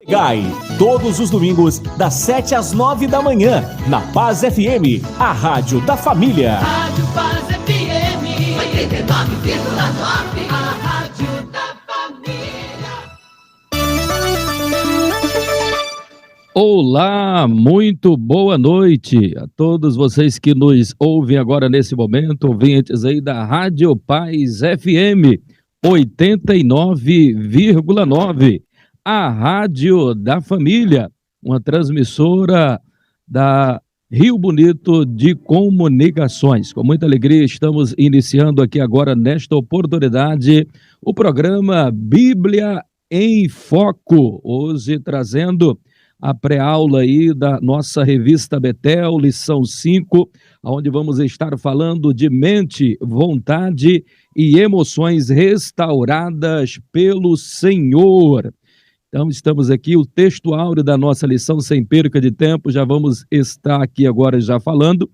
Gai, todos os domingos, das 7 às 9 da manhã, na Paz FM, a rádio da família. Rádio Paz FM, 89,9, a rádio da família. Olá, muito boa noite a todos vocês que nos ouvem agora nesse momento, ouvintes aí da Rádio Paz FM, 89,9. A Rádio da Família, uma transmissora da Rio Bonito de Comunicações. Com muita alegria estamos iniciando aqui agora, nesta oportunidade, o programa Bíblia em Foco, hoje trazendo a pré-aula aí da nossa revista Betel, lição 5, onde vamos estar falando de mente, vontade e emoções restauradas pelo Senhor. Então, estamos aqui, o texto áureo da nossa lição, sem perca de tempo, já vamos estar aqui agora já falando.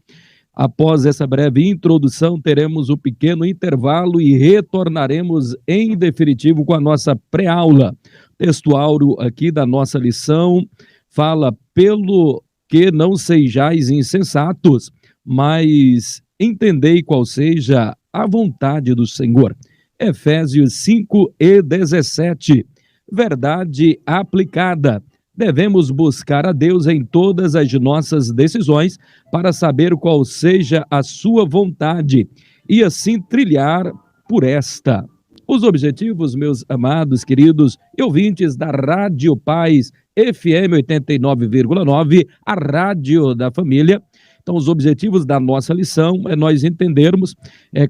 Após essa breve introdução, teremos um pequeno intervalo e retornaremos em definitivo com a nossa pré-aula. O texto áureo aqui da nossa lição fala: pelo que não sejais insensatos, mas entendei qual seja a vontade do Senhor. Efésios 5:17. Verdade aplicada. Devemos buscar a Deus em todas as nossas decisões para saber qual seja a sua vontade e assim trilhar por esta. Os objetivos, meus amados, queridos ouvintes da Rádio Paz FM 89,9, a rádio da família. Então, os objetivos da nossa lição é nós entendermos,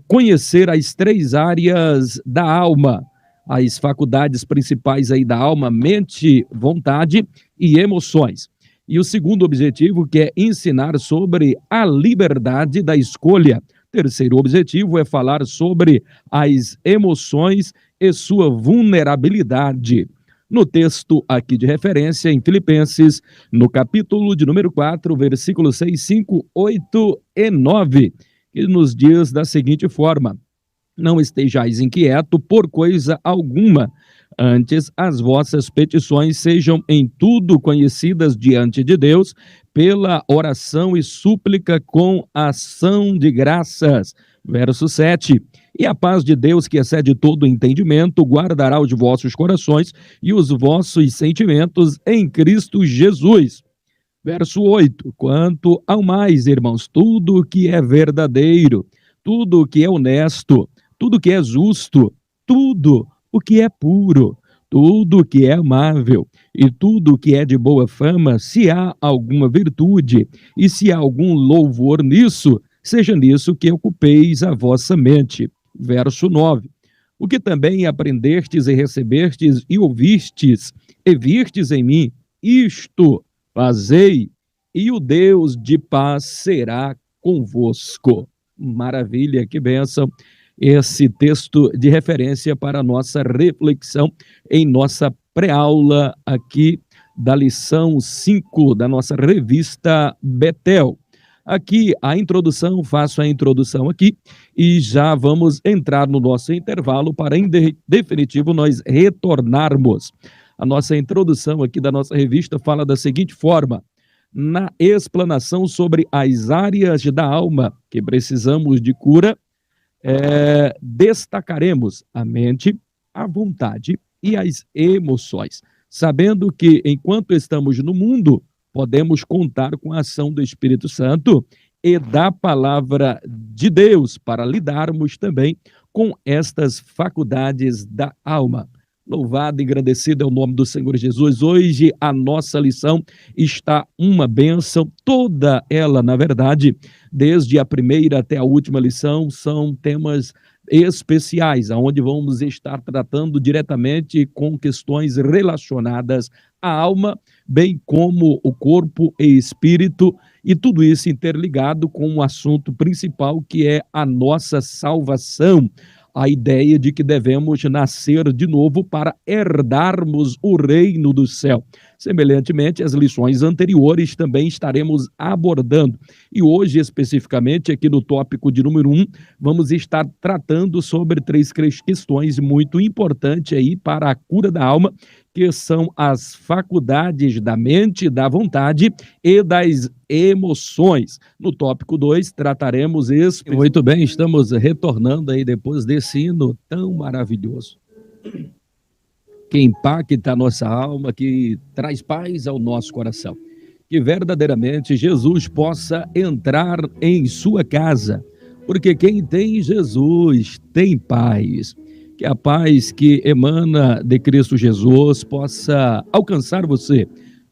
conhecer as 3 áreas da alma, as faculdades principais aí da alma: mente, vontade e emoções. E o segundo objetivo, que é ensinar sobre a liberdade da escolha. Terceiro objetivo é falar sobre as emoções e sua vulnerabilidade. No texto aqui de referência, em Filipenses, no capítulo de número 4, versículos 6, 5, 8 e 9, que nos diz da seguinte forma: não estejais inquieto por coisa alguma, antes as vossas petições sejam em tudo conhecidas diante de Deus, pela oração e súplica com ação de graças. Verso 7. E a paz de Deus, que excede todo entendimento, guardará os vossos corações e os vossos sentimentos em Cristo Jesus. Verso 8. Quanto ao mais, irmãos, tudo que é verdadeiro, tudo que é honesto, tudo que é justo, tudo o que é puro, tudo o que é amável e tudo o que é de boa fama, se há alguma virtude e se há algum louvor nisso, seja nisso que ocupeis a vossa mente. Verso 9. O que também aprendestes e recebestes e ouvistes e vistes em mim, isto fazei, e o Deus de paz será convosco. Maravilha, que bênção esse texto de referência para a nossa reflexão em nossa pré-aula aqui da lição 5 da nossa revista Betel. Aqui a introdução, faço a introdução aqui e já vamos entrar no nosso intervalo para, em definitivo, nós retornarmos. A nossa introdução aqui da nossa revista fala da seguinte forma: na explanação sobre as áreas da alma que precisamos de cura, destacaremos a mente, a vontade e as emoções, sabendo que enquanto estamos no mundo, podemos contar com a ação do Espírito Santo e da palavra de Deus para lidarmos também com estas faculdades da alma. Louvado e engrandecido é o nome do Senhor Jesus. Hoje a nossa lição está uma bênção, toda ela, na verdade, desde a primeira até a última lição, são temas especiais, onde vamos estar tratando diretamente com questões relacionadas à alma, bem como o corpo e espírito, e tudo isso interligado com um assunto principal, que é a nossa salvação. A ideia de que devemos nascer de novo para herdarmos o reino do céu. Semelhantemente, as lições anteriores também estaremos abordando. E hoje, especificamente, aqui no tópico de número 1, vamos estar tratando sobre 3 questões muito importantes aí para a cura da alma, que são as faculdades da mente, da vontade e das emoções. No tópico 2, trataremos isso. Muito bem, estamos retornando aí depois desse hino tão maravilhoso, que impacta a nossa alma, que traz paz ao nosso coração. Que verdadeiramente Jesus possa entrar em sua casa, porque quem tem Jesus tem paz. Que a paz que emana de Cristo Jesus possa alcançar você,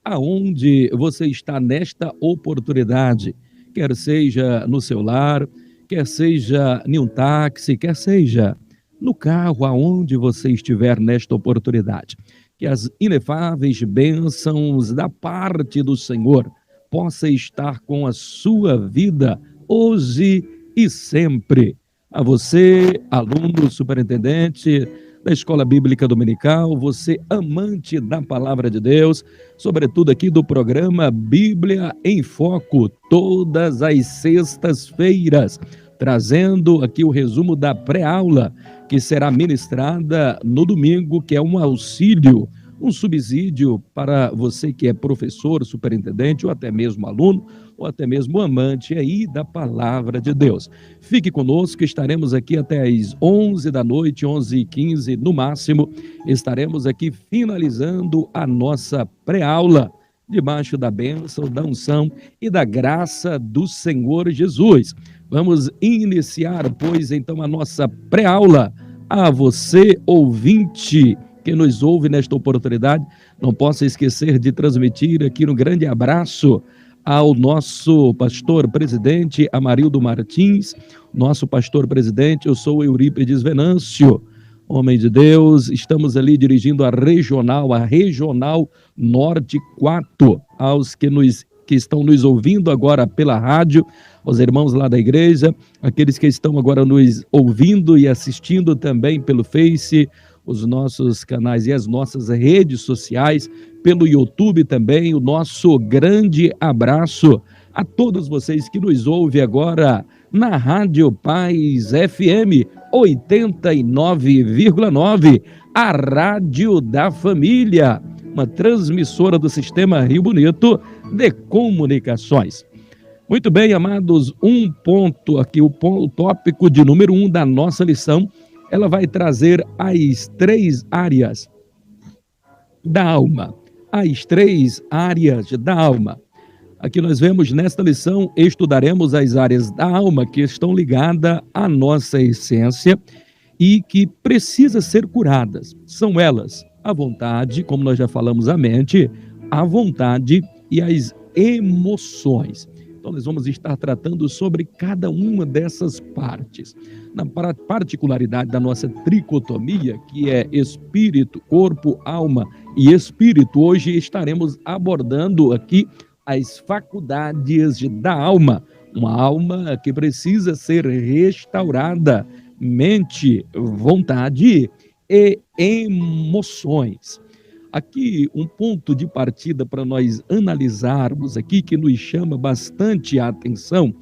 aonde você está nesta oportunidade, quer seja no seu lar, quer seja em um táxi, quer seja no carro, aonde você estiver nesta oportunidade. Que as inefáveis bênçãos da parte do Senhor possa estar com a sua vida hoje e sempre. A você, aluno, superintendente da Escola Bíblica Dominical, você amante da Palavra de Deus, sobretudo aqui do programa Bíblia em Foco, todas as sextas-feiras, trazendo aqui o resumo da pré-aula, que será ministrada no domingo, que é um auxílio, um subsídio para você que é professor, superintendente, ou até mesmo aluno, ou até mesmo amante aí da Palavra de Deus. Fique conosco, estaremos aqui até às 11 da noite, 11h15 no máximo, estaremos aqui finalizando a nossa pré-aula, debaixo da bênção, da unção e da graça do Senhor Jesus. Vamos iniciar, pois, então, a nossa pré-aula. A você, ouvinte, que nos ouve nesta oportunidade, não possa esquecer de transmitir aqui um grande abraço ao nosso pastor presidente Amarildo Martins, nosso pastor presidente, eu sou Eurípides Venâncio, homem de Deus, estamos ali dirigindo a Regional Norte 4, aos que estão nos ouvindo agora pela rádio, os irmãos lá da igreja, aqueles que estão agora nos ouvindo e assistindo também pelo Face, os nossos canais e as nossas redes sociais, pelo YouTube também, o nosso grande abraço a todos vocês que nos ouvem agora na Rádio Paz FM 89,9, a Rádio da Família, uma transmissora do Sistema Rio Bonito de Comunicações. Muito bem, amados, um ponto aqui, o tópico de número 1 da nossa lição, ela vai trazer as 3 áreas da alma. As 3 áreas da alma. Aqui nós vemos nesta lição, estudaremos as áreas da alma que estão ligadas à nossa essência e que precisam ser curadas. São elas a vontade, como nós já falamos, a mente, a vontade e as emoções. Então, nós vamos estar tratando sobre cada uma dessas partes. Na particularidade da nossa tricotomia, que é espírito, corpo, alma e espírito, hoje estaremos abordando aqui as faculdades da alma. Uma alma que precisa ser restaurada, mente, vontade e emoções. Aqui, um ponto de partida para nós analisarmos aqui, que nos chama bastante a atenção,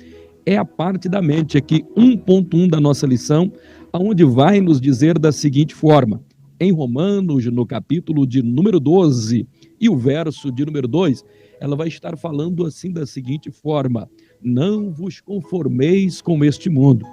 é a parte da mente, aqui 1.1 da nossa lição, onde vai nos dizer da seguinte forma, em Romanos, no capítulo de número 12, e o verso de número 2, ela vai estar falando assim da seguinte forma, não vos conformeis com este mundo,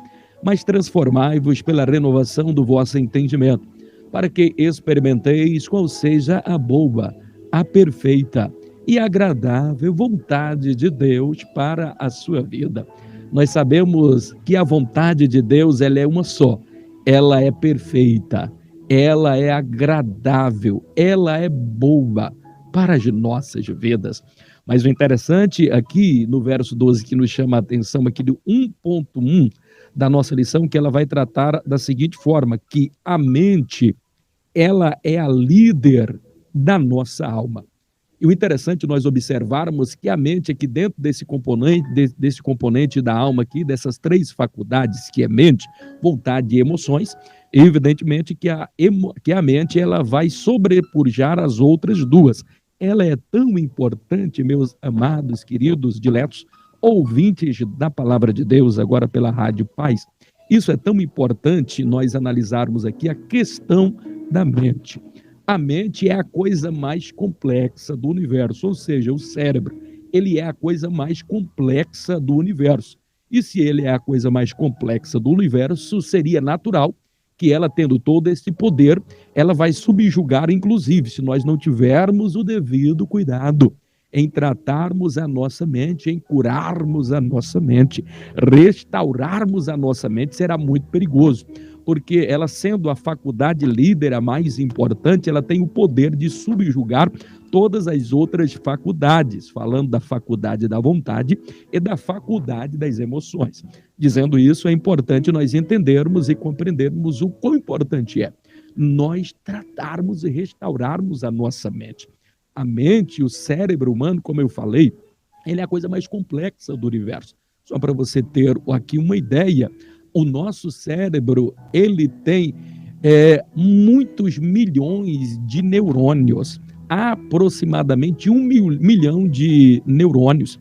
mas transformai-vos pela renovação do vosso entendimento, para que experimenteis qual seja a boa, a perfeita e agradável vontade de Deus para a sua vida. Nós sabemos que a vontade de Deus, ela é uma só, ela é perfeita, ela é agradável, ela é boa para as nossas vidas. Mas o interessante aqui no verso 12 que nos chama a atenção aqui do 1.1 da nossa lição, que ela vai tratar da seguinte forma, que a mente, ela é a líder da nossa alma. E o interessante nós observarmos que a mente aqui dentro desse componente da alma aqui, dessas 3 faculdades, que é mente, vontade e emoções, evidentemente que a mente ela vai sobrepujar as outras 2. Ela é tão importante, meus amados, queridos, diletos, ouvintes da Palavra de Deus, agora pela Rádio Paz. Isso é tão importante nós analisarmos aqui a questão da mente. A mente é a coisa mais complexa do universo, ou seja, o cérebro, ele é a coisa mais complexa do universo. E se ele é a coisa mais complexa do universo, seria natural que ela, tendo todo esse poder, ela vai subjugar, inclusive, se nós não tivermos o devido cuidado em tratarmos a nossa mente, em curarmos a nossa mente, restaurarmos a nossa mente, será muito perigoso, porque ela, sendo a faculdade líder a mais importante, ela tem o poder de subjugar todas as outras faculdades, falando da faculdade da vontade e da faculdade das emoções. Dizendo isso, é importante nós entendermos e compreendermos o quão importante é nós tratarmos e restaurarmos a nossa mente. A mente, o cérebro humano, como eu falei, ele é a coisa mais complexa do universo. Só para você ter aqui uma ideia, o nosso cérebro, ele tem muitos milhões de neurônios, aproximadamente 1 milhão de neurônios,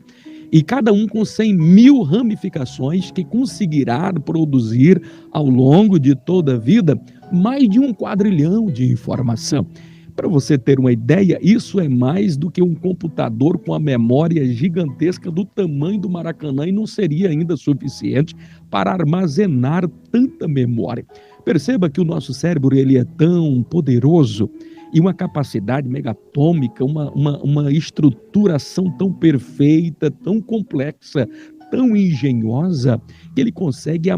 e cada um com 100 mil ramificações que conseguirá produzir ao longo de toda a vida mais de 1 quadrilhão de informação. Para você ter uma ideia, isso é mais do que um computador com a memória gigantesca do tamanho do Maracanã, e não seria ainda suficiente para armazenar tanta memória. Perceba que o nosso cérebro, ele é tão poderoso e uma capacidade megatômica, uma estruturação tão perfeita, tão complexa, tão engenhosa, que ele consegue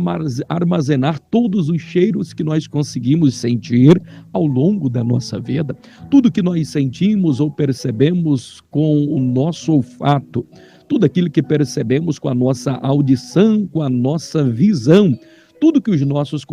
armazenar todos os cheiros que nós conseguimos sentir ao longo da nossa vida. Tudo que nós sentimos ou percebemos com o nosso olfato, tudo aquilo que percebemos com a nossa audição, com a nossa visão, tudo que os nossos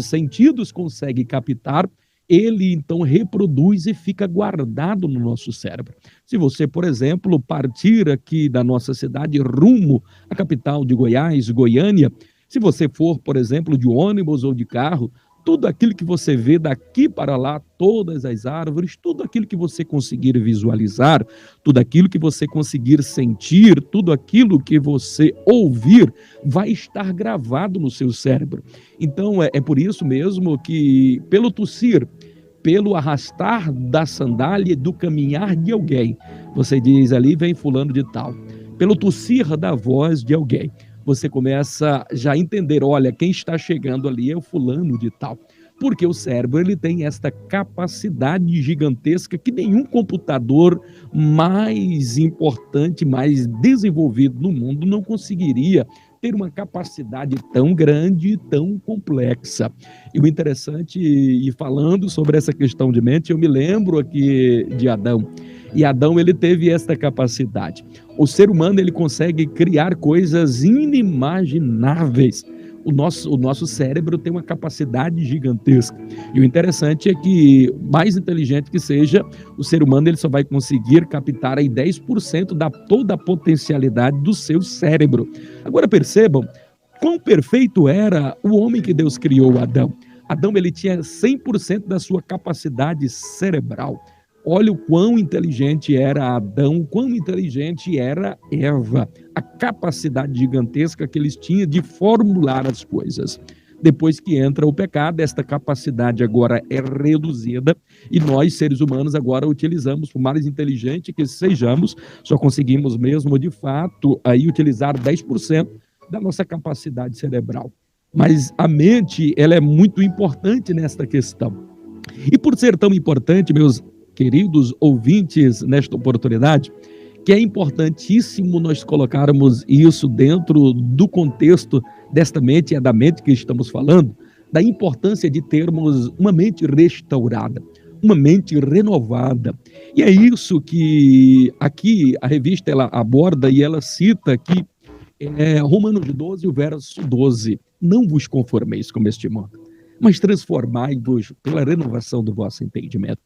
sentidos conseguem captar, ele então reproduz e fica guardado no nosso cérebro. Se você, por exemplo, partir aqui da nossa cidade rumo à capital de Goiás, Goiânia, se você for, por exemplo, de ônibus ou de carro, tudo aquilo que você vê daqui para lá, todas as árvores, tudo aquilo que você conseguir visualizar, tudo aquilo que você conseguir sentir, tudo aquilo que você ouvir, vai estar gravado no seu cérebro. Então, é por isso mesmo que, pelo tossir, pelo arrastar da sandália, do caminhar de alguém, você diz ali, vem fulano de tal. Pelo tossir da voz de alguém, você começa já a entender, olha, quem está chegando ali é o fulano de tal. Porque o cérebro, ele tem esta capacidade gigantesca que nenhum computador mais importante, mais desenvolvido no mundo não conseguiria ter uma capacidade tão grande e tão complexa. E o interessante, e falando sobre essa questão de mente, eu me lembro aqui de Adão. E Adão, ele teve esta capacidade. O ser humano, ele consegue criar coisas inimagináveis. O nosso cérebro tem uma capacidade gigantesca. E o interessante é que, mais inteligente que seja, o ser humano, ele só vai conseguir captar aí 10% da toda a potencialidade do seu cérebro. Agora percebam quão perfeito era o homem que Deus criou, Adão. Adão, ele tinha 100% da sua capacidade cerebral. Olha o quão inteligente era Adão, o quão inteligente era Eva, a capacidade gigantesca que eles tinham de formular as coisas. Depois que entra o pecado, esta capacidade agora é reduzida e nós, seres humanos, agora utilizamos, por mais inteligente que sejamos, só conseguimos mesmo, de fato, aí utilizar 10% da nossa capacidade cerebral. Mas a mente, ela é muito importante nesta questão. E por ser tão importante, meus queridos ouvintes, nesta oportunidade, que é importantíssimo nós colocarmos isso dentro do contexto desta mente, é da mente que estamos falando, da importância de termos uma mente restaurada, uma mente renovada. E é isso que aqui a revista ela aborda e ela cita aqui Romanos 12, o verso 12. Não vos conformeis com este mundo, mas transformai-vos pela renovação do vosso entendimento.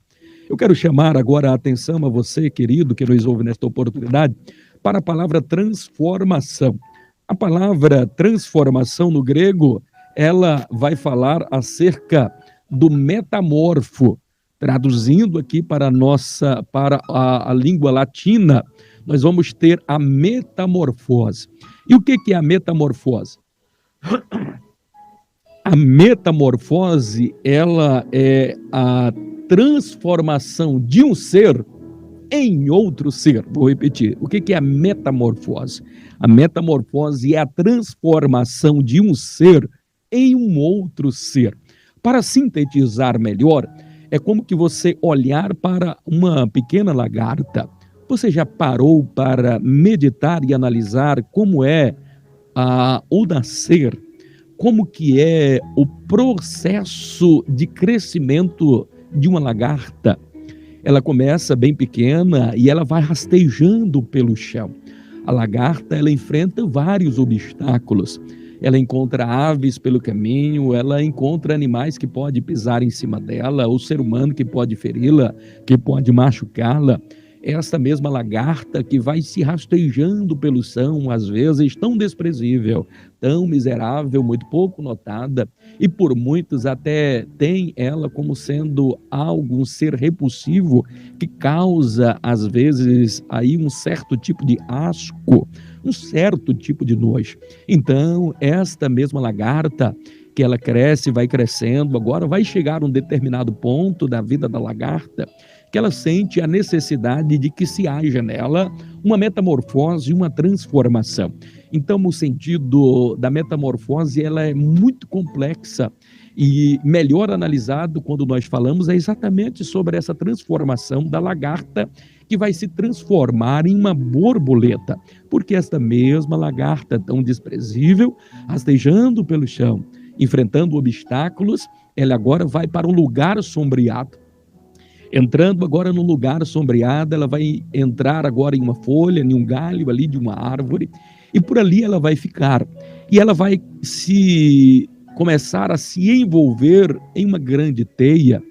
Eu quero chamar agora a atenção a você, querido, que nos ouve nesta oportunidade, para a palavra transformação. A palavra transformação no grego, ela vai falar acerca do metamorfo. Traduzindo aqui para a língua latina, nós vamos ter a metamorfose. E o que é a metamorfose? A metamorfose, ela é a transformação de um ser em outro ser. Vou repetir. O que é a metamorfose? A metamorfose é a transformação de um ser em um outro ser. Para sintetizar melhor, é como que você olhar para uma pequena lagarta. Você já parou para meditar e analisar como é o nascer? Como que é o processo de crescimento de uma lagarta? Ela começa bem pequena e ela vai rastejando pelo chão. A lagarta, ela enfrenta vários obstáculos. Ela encontra aves pelo caminho, ela encontra animais que podem pisar em cima dela, o ser humano que pode feri-la, que pode machucá-la. Essa mesma lagarta que vai se rastejando pelo chão, às vezes tão desprezível, tão miserável, muito pouco notada, e por muitos até tem ela como sendo algo, um ser repulsivo, que causa, às vezes, aí um certo tipo de asco, um certo tipo de nojo. Então, esta mesma lagarta, que ela cresce, vai crescendo, agora vai chegar a um determinado ponto da vida da lagarta, que ela sente a necessidade de que se haja nela uma metamorfose, uma transformação. Então, o sentido da metamorfose, ela é muito complexa e melhor analisado quando nós falamos é exatamente sobre essa transformação da lagarta que vai se transformar em uma borboleta, porque esta mesma lagarta tão desprezível, rastejando pelo chão, enfrentando obstáculos, ela agora vai para um lugar sombreado. Entrando agora no lugar sombreado, ela vai entrar agora em uma folha, em um galho ali de uma árvore, e por ali ela vai ficar. E ela vai começar a se envolver em uma grande teia,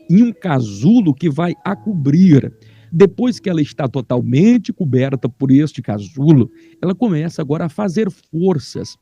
em um casulo que vai a cobrir. Depois que ela está totalmente coberta por este casulo, ela começa agora a fazer forças,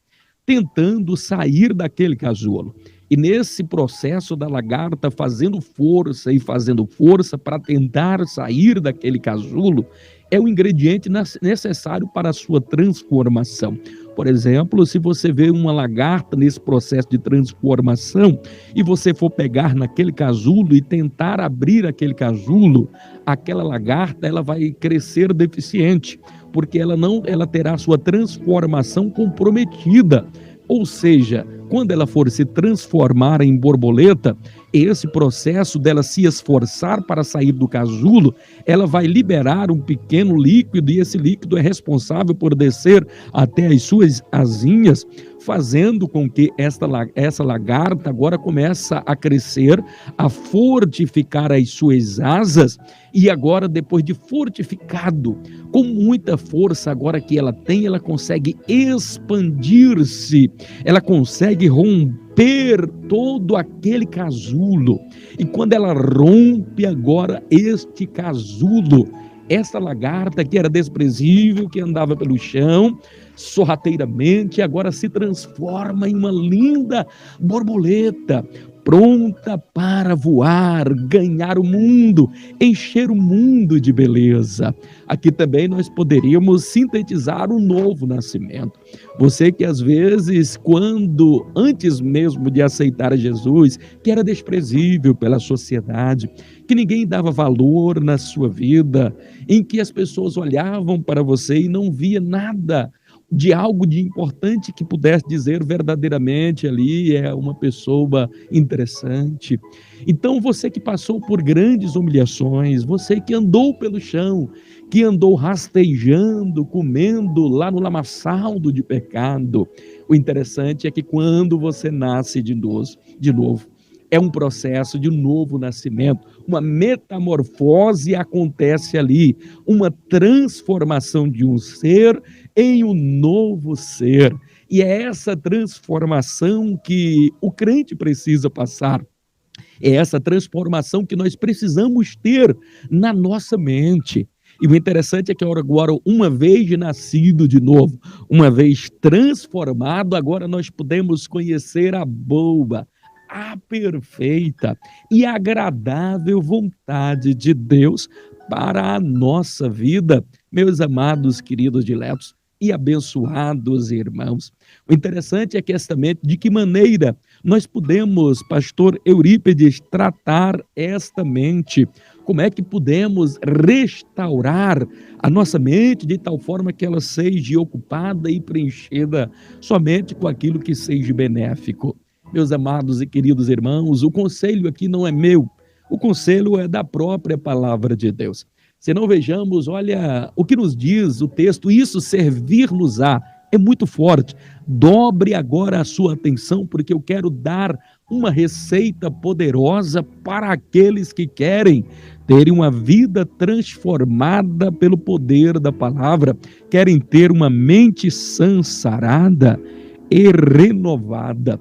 tentando sair daquele casulo. E nesse processo da lagarta fazendo força para tentar sair daquele casulo, é o ingrediente necessário para a sua transformação. Por exemplo, se você vê uma lagarta nesse processo de transformação e você for pegar naquele casulo e tentar abrir aquele casulo, aquela lagarta ela vai crescer deficiente, porque ela terá sua transformação comprometida. Ou seja, quando ela for se transformar em borboleta, esse processo dela se esforçar para sair do casulo, ela vai liberar um pequeno líquido e esse líquido é responsável por descer até as suas asinhas, fazendo com que essa lagarta agora começa a crescer, a fortificar as suas asas e agora, depois de fortificado, com muita força agora que ela tem, ela consegue expandir-se, ela consegue romper todo aquele casulo. E quando ela rompe agora este casulo, essa lagarta que era desprezível, que andava pelo chão, sorrateiramente, agora se transforma em uma linda borboleta, pronta para voar, ganhar o mundo, encher o mundo de beleza. Aqui também nós poderíamos sintetizar um novo nascimento. Você que às vezes, antes mesmo de aceitar Jesus, que era desprezível pela sociedade, que ninguém dava valor na sua vida, em que as pessoas olhavam para você e não via nada de algo de importante que pudesse dizer verdadeiramente ali é uma pessoa interessante. Então você que passou por grandes humilhações, você que andou pelo chão, que andou rastejando, comendo lá no lamaçal de pecado, o interessante é que quando você nasce de novo, é um processo de novo nascimento, uma metamorfose acontece ali, uma transformação de um ser em um novo ser. E é essa transformação que o crente precisa passar. É essa transformação que nós precisamos ter na nossa mente. E o interessante é que agora, uma vez nascido de novo, uma vez transformado, agora nós podemos conhecer a boa, a perfeita e agradável vontade de Deus para a nossa vida, meus amados, queridos diletos e abençoados irmãos. O interessante é que esta mente, de que maneira nós podemos, pastor Eurípides, tratar esta mente? Como é que podemos restaurar a nossa mente de tal forma que ela seja ocupada e preenchida somente com aquilo que seja benéfico? Meus amados e queridos irmãos, o conselho aqui não é meu, o conselho é da própria palavra de Deus. Se não vejamos, olha o que nos diz o texto, isso servir-nos-á, é muito forte. Dobre agora a sua atenção, porque eu quero dar uma receita poderosa para aqueles que querem terem uma vida transformada pelo poder da palavra, querem ter uma mente sã, sarada e renovada.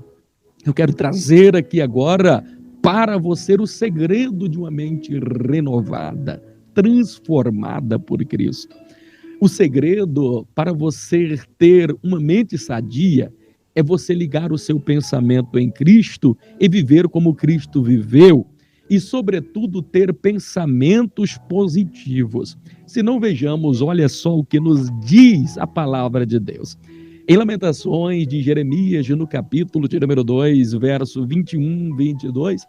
Eu quero trazer aqui agora para você o segredo de uma mente renovada, transformada por Cristo. O segredo para você ter uma mente sadia é você ligar o seu pensamento em Cristo e viver como Cristo viveu e, sobretudo, ter pensamentos positivos. Se não vejamos, olha só o que nos diz a palavra de Deus. Em Lamentações de Jeremias, no capítulo de número 2, verso 21, 22,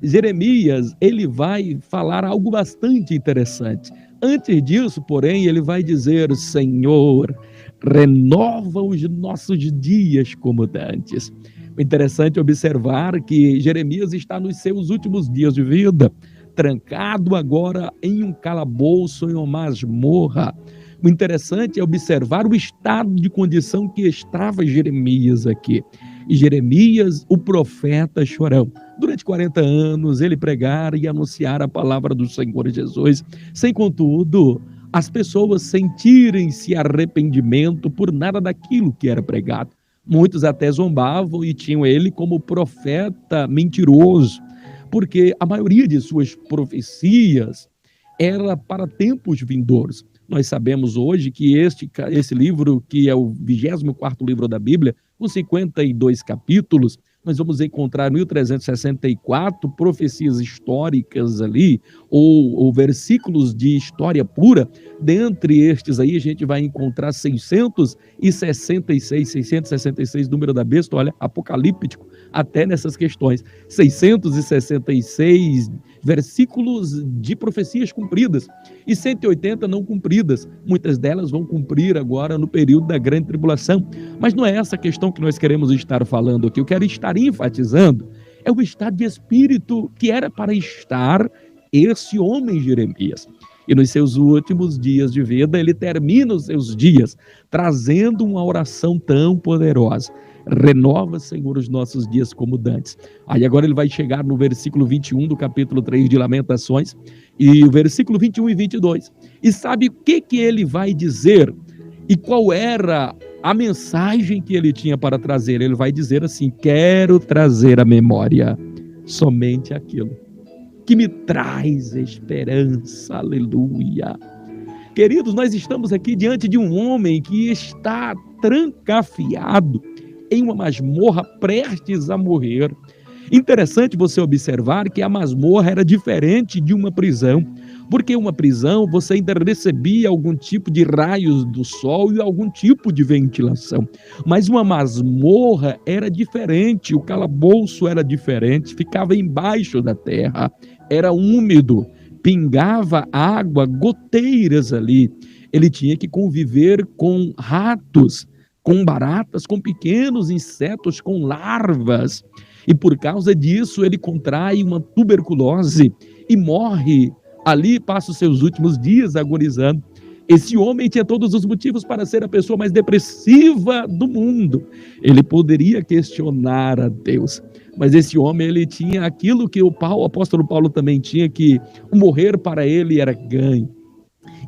Jeremias, ele vai falar algo bastante interessante. Antes disso, porém, ele vai dizer: Senhor, renova os nossos dias como dantes. O interessante é observar que Jeremias está nos seus últimos dias de vida, trancado agora em um calabouço, em uma masmorra. O interessante é observar o estado de condição que estava Jeremias aqui. E Jeremias, o profeta chorão, durante 40 anos ele pregar e anunciar a palavra do Senhor Jesus, sem contudo as pessoas sentirem-se arrependimento por nada daquilo que era pregado. Muitos até zombavam e tinham ele como profeta mentiroso, porque a maioria de suas profecias era para tempos vindouros. Nós sabemos hoje que esse livro, que é o 24º livro da Bíblia, com 52 capítulos, nós vamos encontrar 1.364 profecias históricas ali, ou versículos de história pura. Dentre estes aí, a gente vai encontrar 666, número da besta, olha, apocalíptico, até nessas questões. 666 versículos de profecias cumpridas e 180 não cumpridas. Muitas delas vão cumprir agora no período da grande tribulação. Mas não é essa questão que nós queremos estar falando aqui. Eu quero estar enfatizando é o estado de espírito que era para estar esse homem Jeremias. E nos seus últimos dias de vida, ele termina os seus dias trazendo uma oração tão poderosa. Renova, Senhor, os nossos dias como dantes. Aí agora ele vai chegar no versículo 21 do capítulo 3 de Lamentações, e o versículo 21 e 22. E sabe o que ele vai dizer? E qual era a mensagem que ele tinha para trazer? Ele vai dizer assim: quero trazer à memória somente aquilo que me traz esperança. Aleluia. Queridos, nós estamos aqui diante de um homem que está trancafiado em uma masmorra prestes a morrer. Interessante você observar que a masmorra era diferente de uma prisão, porque uma prisão você ainda recebia algum tipo de raios do sol e algum tipo de ventilação, mas uma masmorra era diferente, o calabouço era diferente, ficava embaixo da terra, era úmido, pingava água, goteiras ali, ele tinha que conviver com ratos, com baratas, com pequenos insetos, com larvas. E por causa disso ele contrai uma tuberculose e morre ali, passa os seus últimos dias agonizando. Esse homem tinha todos os motivos para ser a pessoa mais depressiva do mundo. Ele poderia questionar a Deus, mas esse homem, ele tinha aquilo que o apóstolo Paulo também tinha, que o morrer para ele era ganho.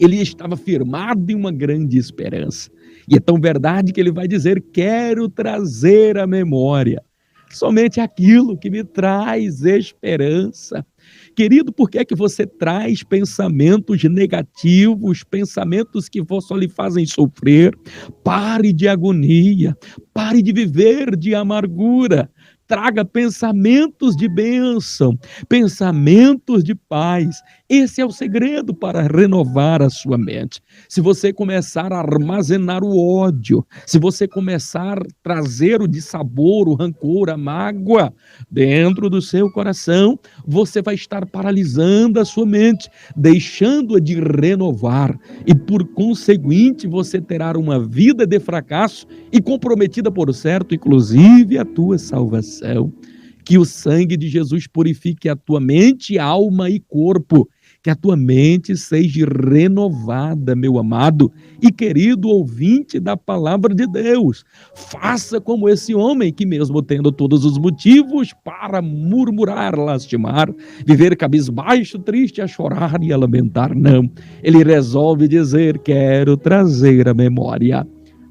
Ele estava firmado em uma grande esperança. E é tão verdade que ele vai dizer: quero trazer à memória somente aquilo que me traz esperança. Querido, por que é que você traz pensamentos negativos, pensamentos que só lhe fazem sofrer? Pare de agonia, pare de viver de amargura. traga pensamentos de bênção, pensamentos de paz. Esse é o segredo para renovar a sua mente. Se você começar a armazenar o ódio, se você começar a trazer o dissabor, o rancor, a mágoa dentro do seu coração, você vai estar paralisando a sua mente, deixando-a de renovar, e por conseguinte você terá uma vida de fracasso e comprometida, por certo, inclusive a tua salvação. Que o sangue de Jesus purifique a tua mente, alma e corpo, que a tua mente seja renovada, meu amado e querido ouvinte da palavra de Deus. Faça como esse homem que, mesmo tendo todos os motivos para murmurar, lastimar, viver cabisbaixo, triste, a chorar e a lamentar, não. Ele resolve dizer: quero trazer à memória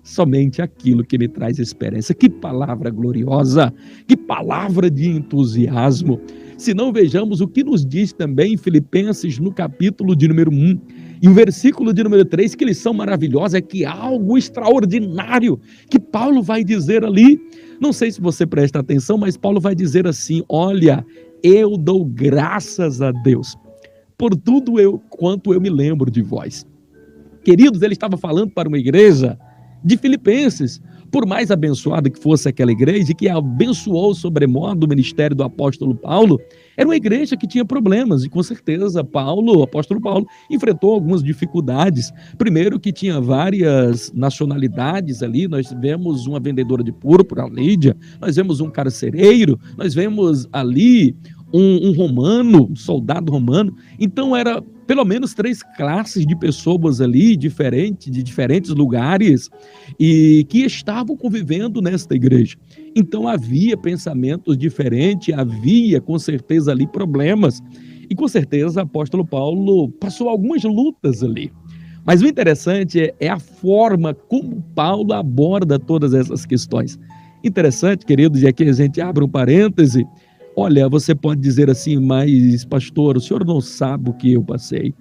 somente aquilo que me traz esperança. Que palavra gloriosa, que palavra de entusiasmo. Se não, vejamos o que nos diz também em Filipenses, no capítulo de número 1, e o versículo de número 3, que lição maravilhosa, é que algo extraordinário que Paulo vai dizer ali. Não sei se você presta atenção, mas Paulo vai dizer assim: olha, eu dou graças a Deus por tudo quanto eu me lembro de vós. Queridos, ele estava falando para uma igreja de Filipenses. Por mais abençoada que fosse aquela igreja, que abençoou sobremodo o ministério do apóstolo Paulo, era uma igreja que tinha problemas, e com certeza o apóstolo Paulo, enfrentou algumas dificuldades. Primeiro, que tinha várias nacionalidades ali. Nós vemos uma vendedora de púrpura, a Lídia, nós vemos um carcereiro, nós vemos ali um romano, um soldado romano. Então era pelo menos 3 classes de pessoas ali, de diferentes lugares, e que estavam convivendo nesta igreja. Então havia pensamentos diferentes, havia com certeza ali problemas, e com certeza o apóstolo Paulo passou algumas lutas ali. Mas o interessante é a forma como Paulo aborda todas essas questões. Interessante, queridos, e aqui a gente abre um parêntese. Olha, você pode dizer assim: mas pastor, o senhor não sabe o que eu passei.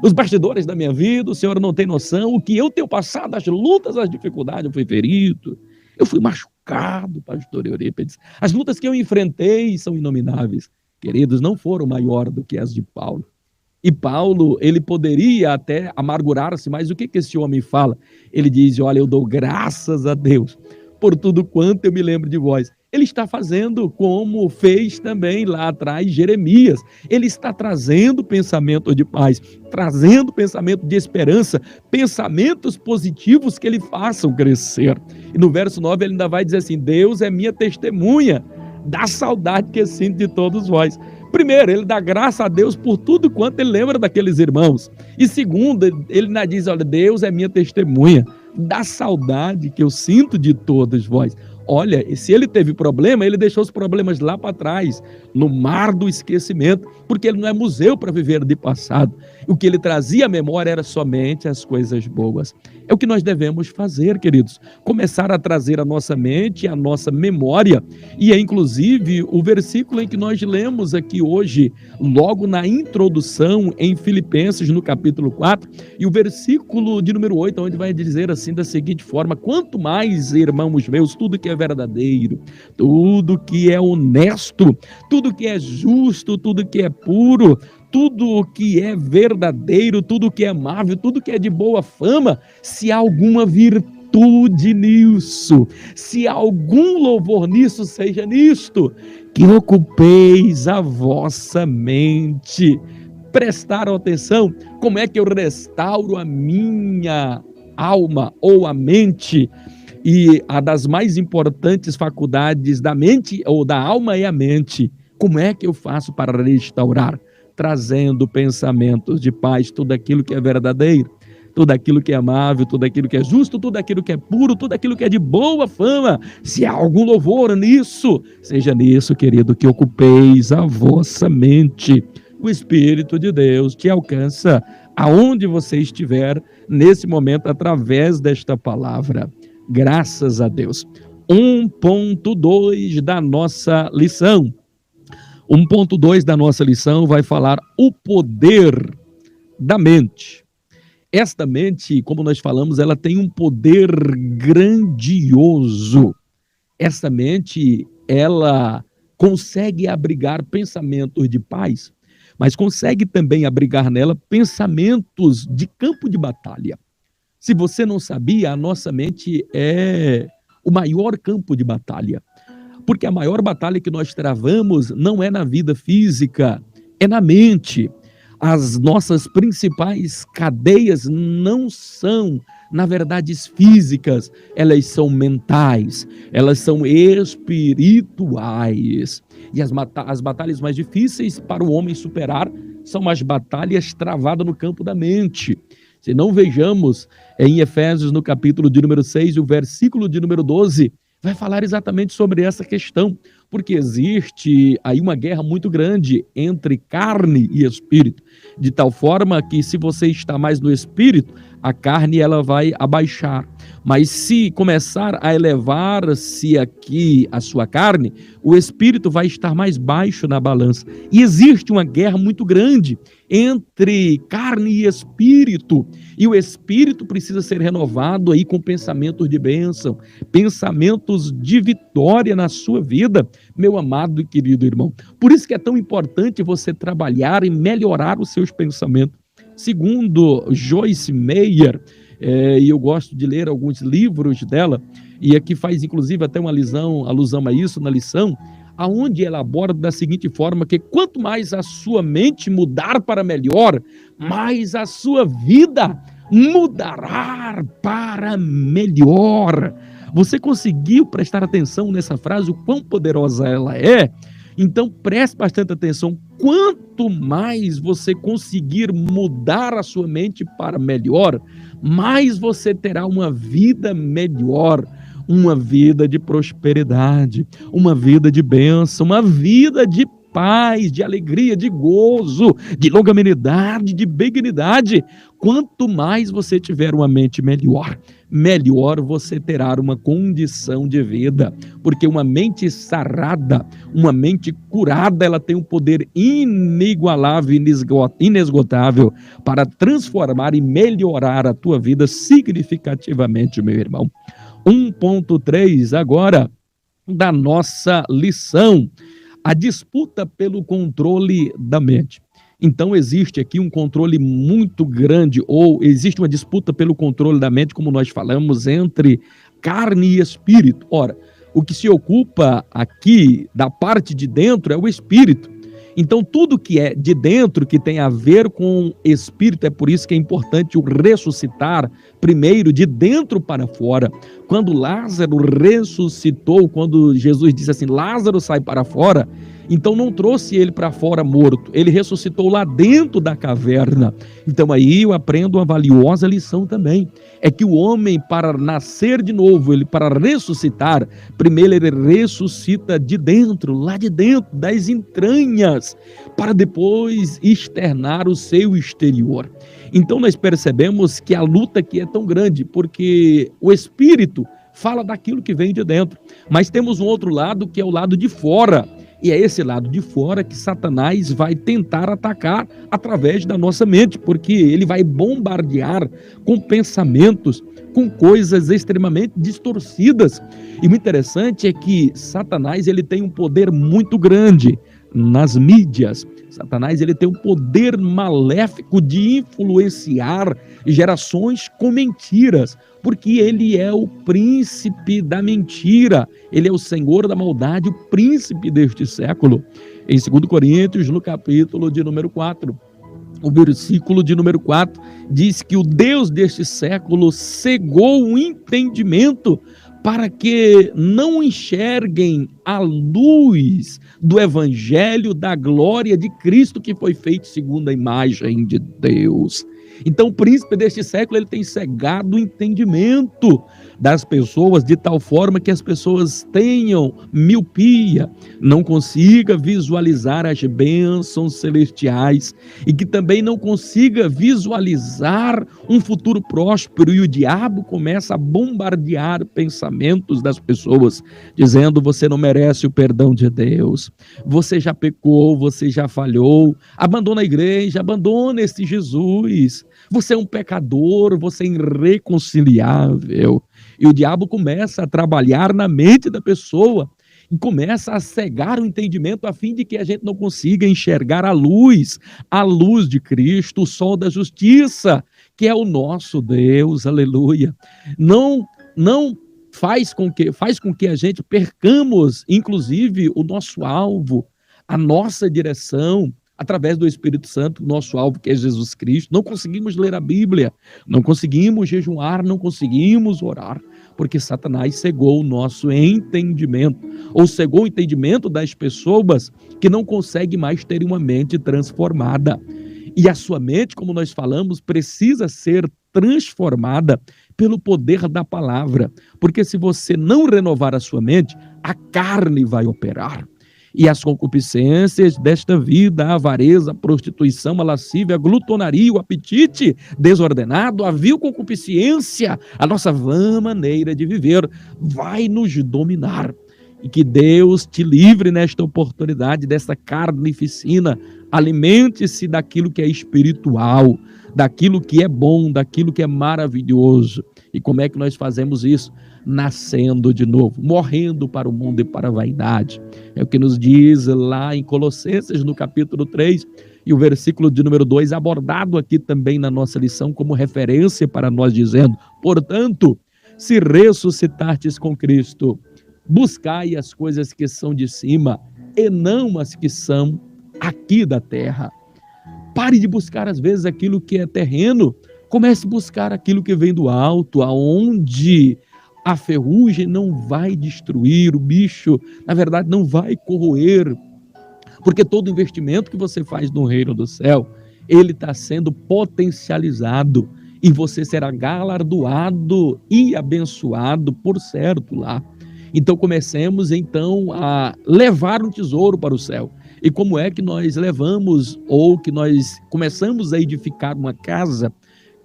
Os bastidores da minha vida, o senhor não tem noção o que eu tenho passado, as lutas, as dificuldades. Eu fui ferido, eu fui machucado, pastor Eurípides. As lutas que eu enfrentei são inomináveis. Queridos, não foram maiores do que as de Paulo. E Paulo, ele poderia até amargurar-se, mas o que esse homem fala? Ele diz: olha, eu dou graças a Deus por tudo quanto eu me lembro de vós. Ele está fazendo como fez também lá atrás Jeremias. Ele está trazendo pensamento de paz, trazendo pensamento de esperança, pensamentos positivos que ele façam crescer. E no verso 9 ele ainda vai dizer assim: Deus é minha testemunha da saudade que sinto de todos vós. Primeiro, ele dá graça a Deus por tudo quanto ele lembra daqueles irmãos. E segundo, ele ainda diz: olha, Deus é minha testemunha da saudade que eu sinto de todos vós. Olha, se ele teve problema, ele deixou os problemas lá para trás, no mar do esquecimento, porque ele não é museu para viver de passado. O que ele trazia à memória era somente as coisas boas. É o que nós devemos fazer, queridos. Começar a trazer à nossa mente, à nossa memória, e é inclusive o versículo em que nós lemos aqui hoje, logo na introdução em Filipenses, no capítulo 4, e o versículo de número 8, onde vai dizer assim da seguinte forma: quanto mais, irmãos meus, tudo que é verdadeiro, tudo que é honesto, tudo que é justo, tudo que é puro, tudo que é verdadeiro, tudo que é amável, tudo que é de boa fama, se há alguma virtude nisso, se há algum louvor nisso, seja nisto, que ocupeis a vossa mente. Prestaram atenção? Como é que eu restauro a minha alma ou a mente? E a das mais importantes faculdades da mente ou da alma é a mente. Como é que eu faço para restaurar? Trazendo pensamentos de paz, tudo aquilo que é verdadeiro, tudo aquilo que é amável, tudo aquilo que é justo, tudo aquilo que é puro, tudo aquilo que é de boa fama. Se há algum louvor nisso, seja nisso, querido, que ocupeis a vossa mente. O Espírito de Deus te alcança aonde você estiver nesse momento através desta palavra. Graças a Deus. 1.2 da nossa lição. 1.2 da nossa lição vai falar o poder da mente. Esta mente, como nós falamos, ela tem um poder grandioso. Essa mente, ela consegue abrigar pensamentos de paz, mas consegue também abrigar nela pensamentos de campo de batalha. Se você não sabia, a nossa mente é o maior campo de batalha, porque a maior batalha que nós travamos não é na vida física, é na mente. As nossas principais cadeias não são, na verdade, físicas, elas são mentais, elas são espirituais. E as batalhas mais difíceis para o homem superar são as batalhas travadas no campo da mente. Se não vejamos em Efésios, no capítulo de número 6, o versículo de número 12, vai falar exatamente sobre essa questão, porque existe aí uma guerra muito grande entre carne e espírito, de tal forma que se você está mais no espírito, a carne ela vai abaixar, mas se começar a elevar-se aqui a sua carne, o espírito vai estar mais baixo na balança, e existe uma guerra muito grande entre carne e espírito, e o espírito precisa ser renovado aí com pensamentos de bênção, pensamentos de vitória na sua vida, meu amado e querido irmão. Por isso que é tão importante você trabalhar e melhorar os seus pensamentos. Segundo Joyce Meyer, e eu gosto de ler alguns livros dela, e aqui faz inclusive até uma alusão a isso na lição, aonde ela aborda da seguinte forma, que quanto mais a sua mente mudar para melhor, mais a sua vida mudará para melhor. Você conseguiu prestar atenção nessa frase, o quão poderosa ela é? Então preste bastante atenção, quanto mais você conseguir mudar a sua mente para melhor, mais você terá uma vida melhor, uma vida de prosperidade, uma vida de bênção, uma vida de paz, de alegria, de gozo, de longanimidade, de benignidade. Quanto mais você tiver uma mente melhor, melhor você terá uma condição de vida, porque uma mente sarada, uma mente curada, ela tem um poder inigualável, inesgotável para transformar e melhorar a tua vida significativamente, meu irmão. 1.3 agora da nossa lição, a disputa pelo controle da mente. Então existe aqui um controle muito grande, ou existe uma disputa pelo controle da mente, como nós falamos, entre carne e espírito. Ora, o que se ocupa aqui da parte de dentro é o espírito. Então tudo que é de dentro, que tem a ver com espírito, é por isso que é importante o ressuscitar primeiro de dentro para fora. Quando Lázaro ressuscitou, quando Jesus disse assim, Lázaro sai para fora, então não trouxe ele para fora morto, ele ressuscitou lá dentro da caverna. Então aí eu aprendo uma valiosa lição também, é que o homem, para nascer de novo, ele para ressuscitar, primeiro ele ressuscita de dentro, lá de dentro, das entranhas, para depois externar o seu exterior. Então nós percebemos que a luta aqui é tão grande, porque o espírito fala daquilo que vem de dentro, mas temos um outro lado que é o lado de fora, e é esse lado de fora que Satanás vai tentar atacar através da nossa mente, porque ele vai bombardear com pensamentos, com coisas extremamente distorcidas. E o interessante é que Satanás ele tem um poder muito grande nas mídias. Satanás ele tem um poder maléfico de influenciar gerações com mentiras, porque ele é o príncipe da mentira, ele é o senhor da maldade, o príncipe deste século. Em 2 Coríntios, no capítulo de número 4, o versículo de número 4, diz que o Deus deste século cegou o entendimento para que não enxerguem a luz do evangelho da glória de Cristo, que foi feito segundo a imagem de Deus. Então o príncipe deste século ele tem cegado o entendimento das pessoas de tal forma que as pessoas tenham miopia, não consiga visualizar as bênçãos celestiais e que também não consiga visualizar um futuro próspero, e o diabo começa a bombardear pensamentos das pessoas, dizendo: você não merece o perdão de Deus, você já pecou, você já falhou, abandona a igreja, abandona esse Jesus, você é um pecador, você é irreconciliável. E o diabo começa a trabalhar na mente da pessoa. começa a cegar o entendimento a fim de que a gente não consiga enxergar a luz de Cristo, o sol da justiça, que é o nosso Deus, aleluia. Não faz com que a gente percamos, inclusive, o nosso alvo, a nossa direção, através do Espírito Santo, nosso alvo que é Jesus Cristo. Não conseguimos ler a Bíblia, não conseguimos jejuar, não conseguimos orar, porque Satanás cegou o nosso entendimento, ou cegou o entendimento das pessoas que não conseguem mais ter uma mente transformada. E a sua mente, como nós falamos, precisa ser transformada pelo poder da palavra, porque se você não renovar a sua mente, a carne vai operar. E as concupiscências desta vida, a avareza, a prostituição, a lascívia, a glutonaria, o apetite desordenado, a vil concupiscência, a nossa vã maneira de viver vai nos dominar. E que Deus te livre nesta oportunidade dessa carnificina. Alimente-se daquilo que é espiritual, daquilo que é bom, daquilo que é maravilhoso. E como é que nós fazemos isso? Nascendo de novo, morrendo para o mundo e para a vaidade. É o que nos diz lá em Colossenses, no capítulo 3, e o versículo de número 2, abordado aqui também na nossa lição como referência para nós, dizendo: portanto, se ressuscitastes com Cristo, buscai as coisas que são de cima e não as que são aqui da terra. Pare de buscar às vezes aquilo que é terreno, comece a buscar aquilo que vem do alto, aonde a ferrugem não vai destruir, o bicho, na verdade, não vai corroer, porque todo investimento que você faz no reino do céu, ele está sendo potencializado e você será galardoado e abençoado, por certo, lá. Então comecemos então a levar um tesouro para o céu. E como é que nós levamos ou que nós começamos a edificar uma casa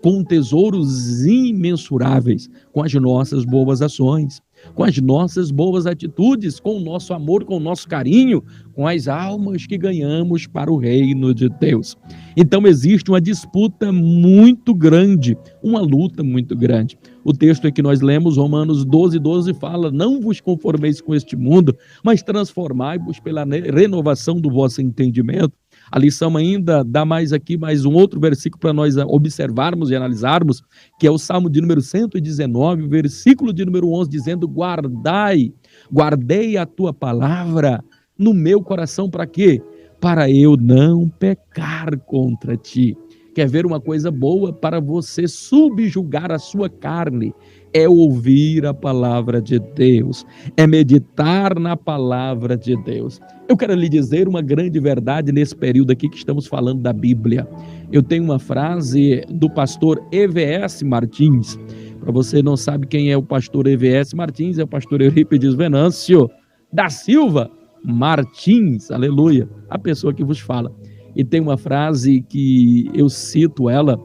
com tesouros imensuráveis, com as nossas boas ações, com as nossas boas atitudes, com o nosso amor, com o nosso carinho, com as almas que ganhamos para o reino de Deus. Então existe uma disputa muito grande, uma luta muito grande. O texto em que nós lemos, Romanos 12:12, fala: não vos conformeis com este mundo, mas transformai-vos pela renovação do vosso entendimento. A lição ainda dá mais um outro versículo para nós observarmos e analisarmos, que é o Salmo de número 119, versículo de número 11, dizendo: guardei a tua palavra no meu coração, para quê? Para eu não pecar contra ti. Quer ver uma coisa boa para você subjugar a sua carne? É ouvir a palavra de Deus, é meditar na palavra de Deus. Eu quero lhe dizer uma grande verdade nesse período aqui que estamos falando da Bíblia. Eu tenho uma frase do pastor E.V.S. Martins. Para você não sabe quem é o pastor E.V.S. Martins, é o pastor Eurípides Venâncio da Silva Martins, aleluia, a pessoa que vos fala. E tem uma frase que eu cito ela,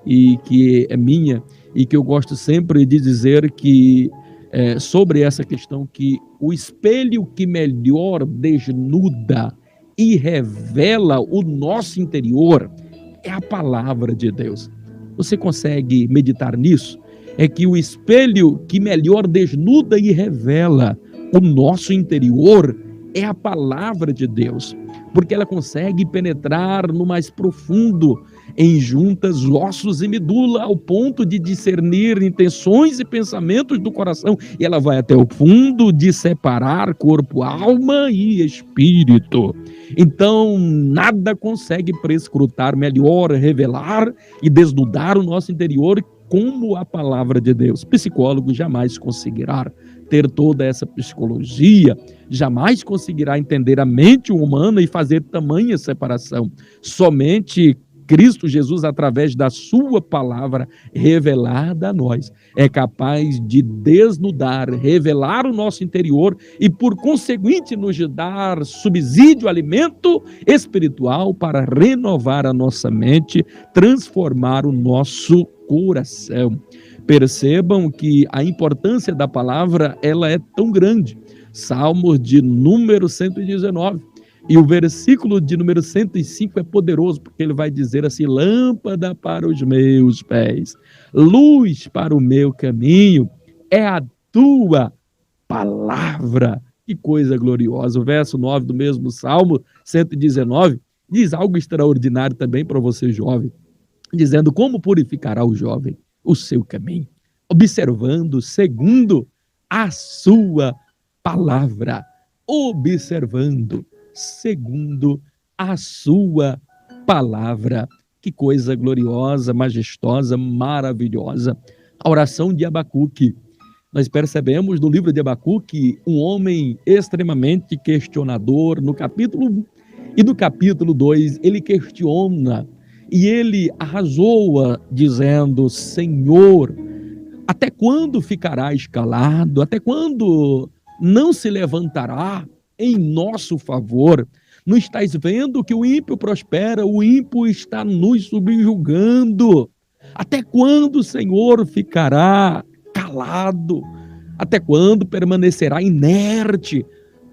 e que é minha, e que eu gosto sempre de dizer que sobre essa questão, que o espelho que melhor desnuda e revela o nosso interior é a palavra de Deus. Você consegue meditar nisso? É que o espelho que melhor desnuda e revela o nosso interior é a palavra de Deus, porque ela consegue penetrar no mais profundo, em juntas, ossos e medula, ao ponto de discernir intenções e pensamentos do coração, e ela vai até o fundo de separar corpo, alma e espírito. Então, nada consegue prescrutar melhor, revelar e desnudar o nosso interior como a palavra de Deus. Psicólogo jamais conseguirá ter toda essa psicologia, jamais conseguirá entender a mente humana e fazer tamanha separação. Somente Cristo Jesus, através da sua palavra revelada a nós, é capaz de desnudar, revelar o nosso interior e, por conseguinte, nos dar subsídio, alimento espiritual para renovar a nossa mente, transformar o nosso coração. Percebam que a importância da palavra, ela é tão grande. Salmos de número 119. E o versículo de número 105 é poderoso, porque ele vai dizer assim: lâmpada para os meus pés, luz para o meu caminho, é a tua palavra Que coisa gloriosa. O verso 9 do mesmo Salmo 119 diz algo extraordinário também para você, jovem, dizendo: como purificará o jovem o seu caminho? Observando segundo a sua palavra. Observando segundo a sua palavra. Que coisa gloriosa, majestosa, maravilhosa. A oração de Abacuque. Nós percebemos no livro de Abacuque um homem extremamente questionador. No capítulo 1 e no capítulo 2, ele questiona e ele arrazoa, dizendo: Senhor, até quando ficarás calado? Até quando não se levantará em nosso favor? Não estás vendo que o ímpio prospera? O ímpio está nos subjugando. Até quando o Senhor ficará calado? Até quando permanecerá inerte?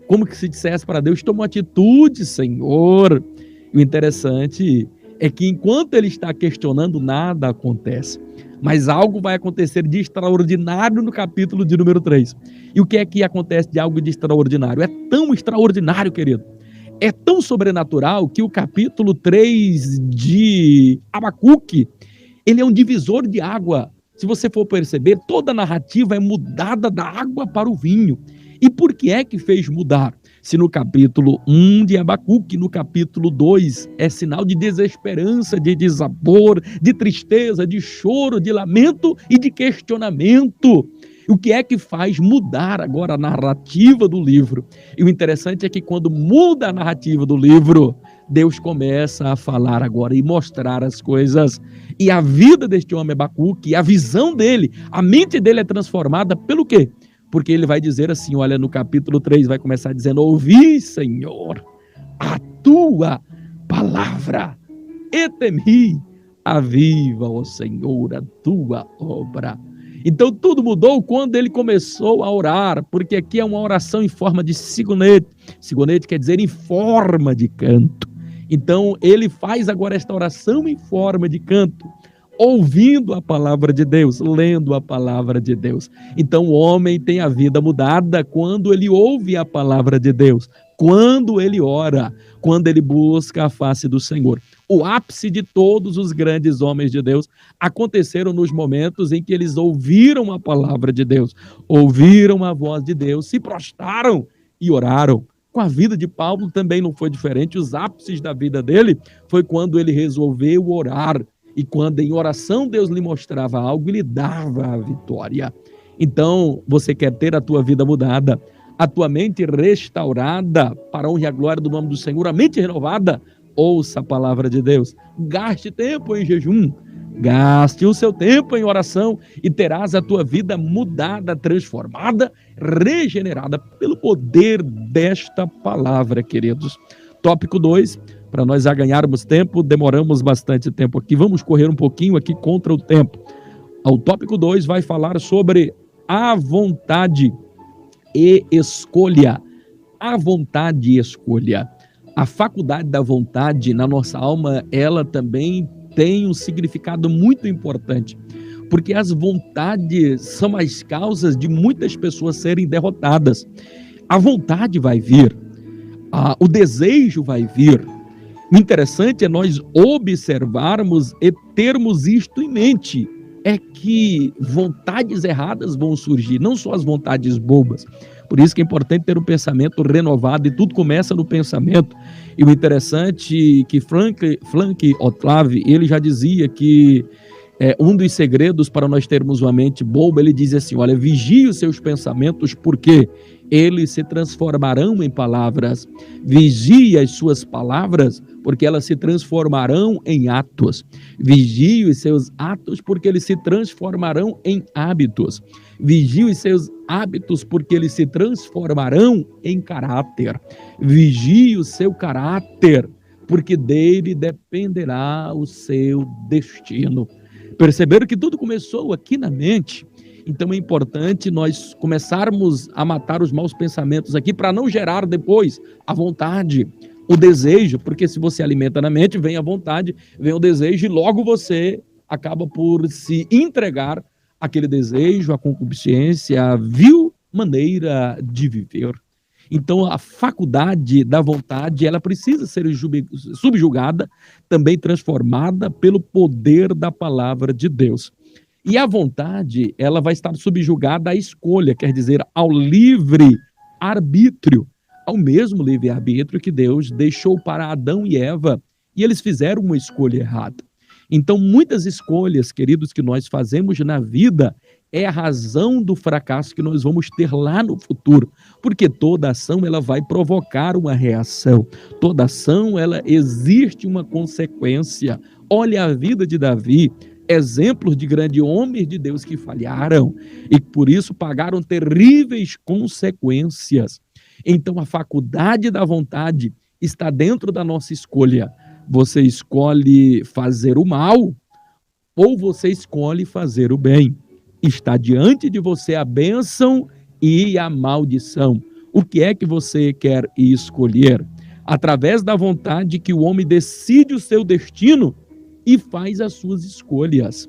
Como que se dissesse para Deus: toma atitude, Senhor. E o interessante é que enquanto ele está questionando, nada acontece. Mas algo vai acontecer de extraordinário no capítulo de número 3. E o que é que acontece de algo de extraordinário? É tão extraordinário, querido. É tão sobrenatural que o capítulo 3 de Abacuque, ele é um divisor de água. Se você for perceber, toda a narrativa é mudada da água para o vinho. E por que é que fez mudar? Se no capítulo 1 de Abacuque, no capítulo 2, é sinal de desesperança, de desabor, de tristeza, de choro, de lamento e de questionamento. O que é que faz mudar agora a narrativa do livro? E o interessante é que quando muda a narrativa do livro, Deus começa a falar agora e mostrar as coisas. E a vida deste homem Abacuque, a visão dele, a mente dele é transformada pelo quê? Porque ele vai dizer assim, olha, no capítulo 3 vai começar dizendo: ouvi, Senhor, a tua palavra, e temi, aviva, ó Senhor, a tua obra. Então tudo mudou quando ele começou a orar, porque aqui é uma oração em forma de sigonete. Sigonete quer dizer em forma de canto. Então ele faz agora esta oração em forma de canto, ouvindo a palavra de Deus, lendo a palavra de Deus. Então o homem tem a vida mudada quando ele ouve a palavra de Deus, quando ele ora, quando ele busca a face do Senhor. O ápice de todos os grandes homens de Deus aconteceram nos momentos em que eles ouviram a palavra de Deus, ouviram a voz de Deus, se prostraram e oraram. Com a vida de Paulo também não foi diferente. Os ápices da vida dele foi quando ele resolveu orar. E quando em oração Deus lhe mostrava algo, ele dava a vitória. Então, você quer ter a tua vida mudada, a tua mente restaurada para a honra e a glória do nome do Senhor, a mente renovada? Ouça a palavra de Deus. Gaste tempo em jejum, gaste o seu tempo em oração e terás a tua vida mudada, transformada, regenerada pelo poder desta palavra, queridos. Tópico 2. Para nós já ganharmos tempo, demoramos bastante tempo aqui. Vamos correr um pouquinho aqui contra o tempo. O tópico 2 vai falar sobre a vontade e escolha. A vontade e escolha. A faculdade da vontade na nossa alma, ela também tem um significado muito importante. Porque as vontades são as causas de muitas pessoas serem derrotadas. A vontade vai vir. O desejo vai vir. O interessante é nós observarmos e termos isto em mente. É que vontades erradas vão surgir, não só as vontades bobas. Por isso que é importante ter um pensamento renovado, e tudo começa no pensamento. E o interessante é que Frank Otlave, ele já dizia que um dos segredos para nós termos uma mente boa, ele diz assim, olha, vigie os seus pensamentos, porque eles se transformarão em palavras. Vigie as suas palavras, porque elas se transformarão em atos. Vigie os seus atos, porque eles se transformarão em hábitos. Vigie os seus hábitos, porque eles se transformarão em caráter. Vigie o seu caráter, porque dele dependerá o seu destino. Perceberam que tudo começou aqui na mente? Então é importante nós começarmos a matar os maus pensamentos aqui para não gerar depois a vontade, o desejo, porque se você alimenta na mente, vem a vontade, vem o desejo e logo você acaba por se entregar àquele desejo, à concupiscência, à vil maneira de viver. Então, a faculdade da vontade, ela precisa ser subjugada, também transformada pelo poder da palavra de Deus. E a vontade, ela vai estar subjugada à escolha, quer dizer, ao livre arbítrio, ao mesmo livre arbítrio que Deus deixou para Adão e Eva, e eles fizeram uma escolha errada. Então, muitas escolhas, queridos, que nós fazemos na vida é a razão do fracasso que nós vamos ter lá no futuro, porque toda ação ela vai provocar uma reação, toda ação ela existe uma consequência. Olha a vida de Davi, exemplos de grandes homens de Deus que falharam e por isso pagaram terríveis consequências. Então, a faculdade da vontade está dentro da nossa escolha. Você escolhe fazer o mal ou você escolhe fazer o bem. Está diante de você a bênção e a maldição. O que é que você quer escolher? Através da vontade que o homem decide o seu destino e faz as suas escolhas.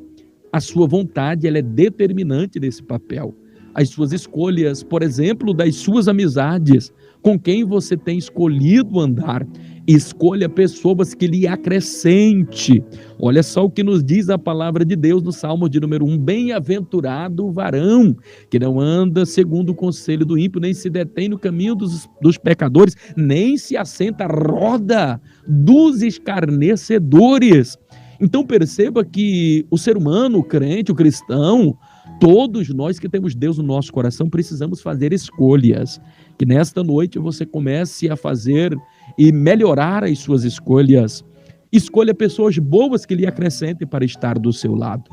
A sua vontade ela é determinante nesse papel. As suas escolhas, por exemplo, das suas amizades, com quem você tem escolhido andar. Escolha pessoas que lhe acrescente. Olha só o que nos diz a palavra de Deus no Salmo de número 1. Bem-aventurado o varão, que não anda segundo o conselho do ímpio, nem se detém no caminho dos pecadores, nem se assenta à roda dos escarnecedores. Então perceba que o ser humano, o crente, o cristão, todos nós que temos Deus no nosso coração precisamos fazer escolhas. Que nesta noite você comece a fazer e melhorar as suas escolhas. Escolha pessoas boas que lhe acrescentem para estar do seu lado.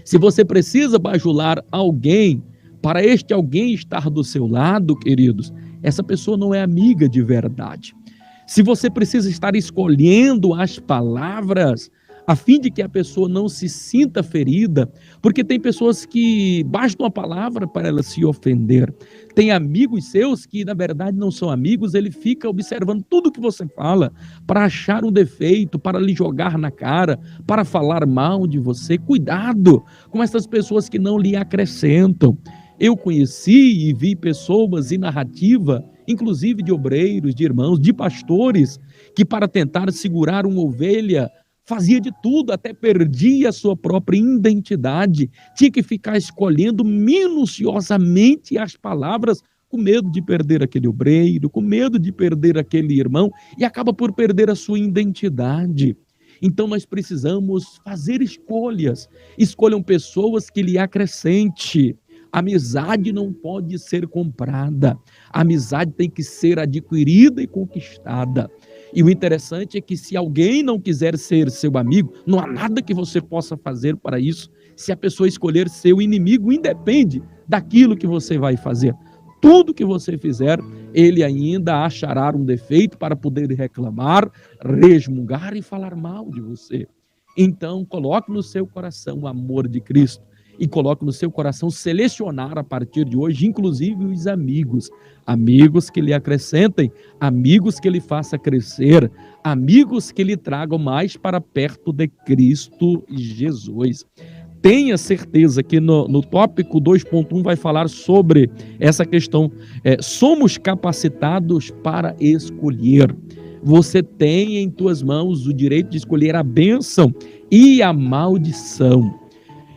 Se você precisa bajular alguém, para este alguém estar do seu lado, queridos, essa pessoa não é amiga de verdade. Se você precisa estar escolhendo as palavras, a fim de que a pessoa não se sinta ferida, porque tem pessoas que basta uma palavra para ela se ofender. Tem amigos seus que, na verdade, não são amigos, ele fica observando tudo que você fala para achar um defeito, para lhe jogar na cara, para falar mal de você. Cuidado com essas pessoas que não lhe acrescentam. Eu conheci e vi pessoas em narrativa, inclusive de obreiros, de irmãos, de pastores, que para tentar segurar uma ovelha, fazia de tudo, até perdia a sua própria identidade, tinha que ficar escolhendo minuciosamente as palavras, com medo de perder aquele obreiro, com medo de perder aquele irmão, e acaba por perder a sua identidade. Então nós precisamos fazer escolhas. Escolham pessoas que lhe acrescente. Amizade não pode ser comprada. A amizade tem que ser adquirida e conquistada. E o interessante é que se alguém não quiser ser seu amigo, não há nada que você possa fazer para isso. Se a pessoa escolher seu inimigo, independe daquilo que você vai fazer. Tudo que você fizer, ele ainda achará um defeito para poder reclamar, resmungar e falar mal de você. Então, coloque no seu coração o amor de Cristo. E coloque no seu coração selecionar a partir de hoje, inclusive os amigos. Amigos que lhe acrescentem, amigos que lhe façam crescer, amigos que lhe tragam mais para perto de Cristo Jesus. Tenha certeza que no tópico 2.1 vai falar sobre essa questão. Somos capacitados para escolher. Você tem em tuas mãos o direito de escolher a bênção e a maldição.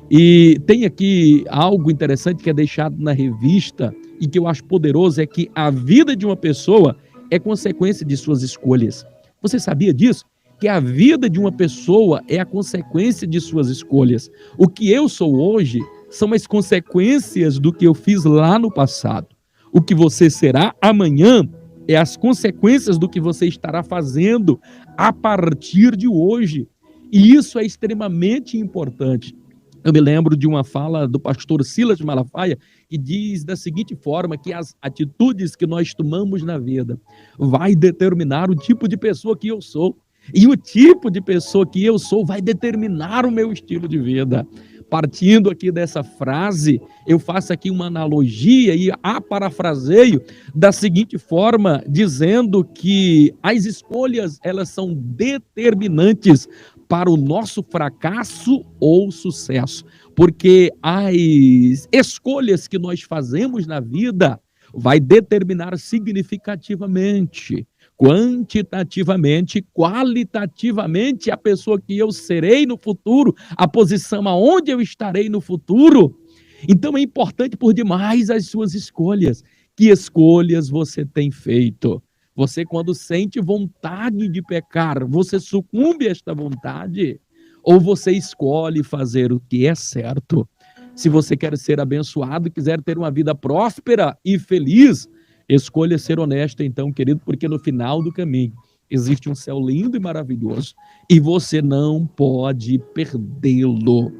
E tem aqui algo interessante que é deixado na revista e que eu acho poderoso, é que a vida de uma pessoa é consequência de suas escolhas. Você sabia disso? Que a vida de uma pessoa é a consequência de suas escolhas. O que eu sou hoje são as consequências do que eu fiz lá no passado. O que você será amanhã é as consequências do que você estará fazendo a partir de hoje. E isso é extremamente importante. Eu me lembro de uma fala do pastor Silas Malafaia, que diz da seguinte forma, que as atitudes que nós tomamos na vida vai determinar o tipo de pessoa que eu sou. E o tipo de pessoa que eu sou vai determinar o meu estilo de vida. Partindo aqui dessa frase, eu faço aqui uma analogia e a parafraseio da seguinte forma, dizendo que as escolhas, elas são determinantes para o nosso fracasso ou sucesso, porque as escolhas que nós fazemos na vida vai determinar significativamente, quantitativamente, qualitativamente a pessoa que eu serei no futuro, a posição aonde eu estarei no futuro. Então é importante por demais as suas escolhas. Que escolhas você tem feito? Você, quando sente vontade de pecar, você sucumbe a esta vontade? Ou você escolhe fazer o que é certo? Se você quer ser abençoado, quiser ter uma vida próspera e feliz, escolha ser honesto, então, querido, porque no final do caminho existe um céu lindo e maravilhoso e você não pode perdê-lo.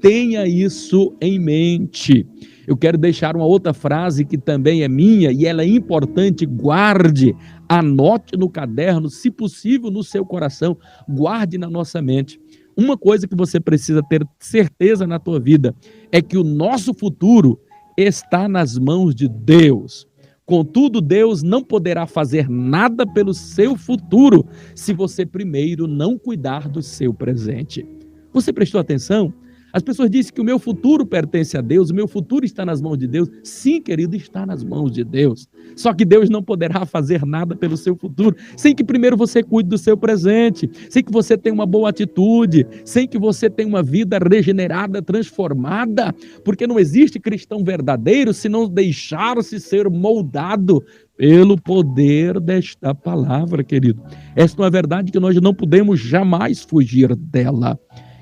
Tenha isso em mente. Eu quero deixar uma outra frase que também é minha e ela é importante. Guarde, anote no caderno, se possível no seu coração, guarde na nossa mente. Uma coisa que você precisa ter certeza na tua vida é que o nosso futuro está nas mãos de Deus. Contudo, Deus não poderá fazer nada pelo seu futuro se você primeiro não cuidar do seu presente. Você prestou atenção? As pessoas dizem que o meu futuro pertence a Deus, o meu futuro está nas mãos de Deus. Sim, querido, está nas mãos de Deus. Só que Deus não poderá fazer nada pelo seu futuro sem que primeiro você cuide do seu presente, sem que você tenha uma boa atitude, sem que você tenha uma vida regenerada, transformada, porque não existe cristão verdadeiro se não deixar-se ser moldado pelo poder desta palavra, querido. Esta é uma verdade que nós não podemos jamais fugir dela.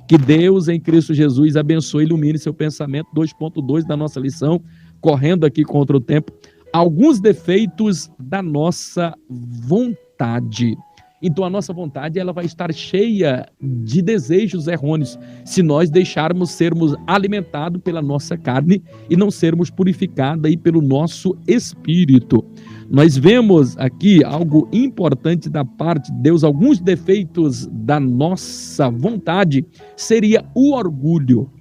Que Deus em Cristo Jesus abençoe e ilumine seu pensamento. 2.2 da nossa lição, correndo aqui contra o tempo. Alguns defeitos da nossa vontade. Então a nossa vontade ela vai estar cheia de desejos errôneos se nós deixarmos sermos alimentados pela nossa carne e não sermos purificados aí pelo nosso espírito. Nós vemos aqui algo importante da parte de Deus, alguns defeitos da nossa vontade seria o orgulho.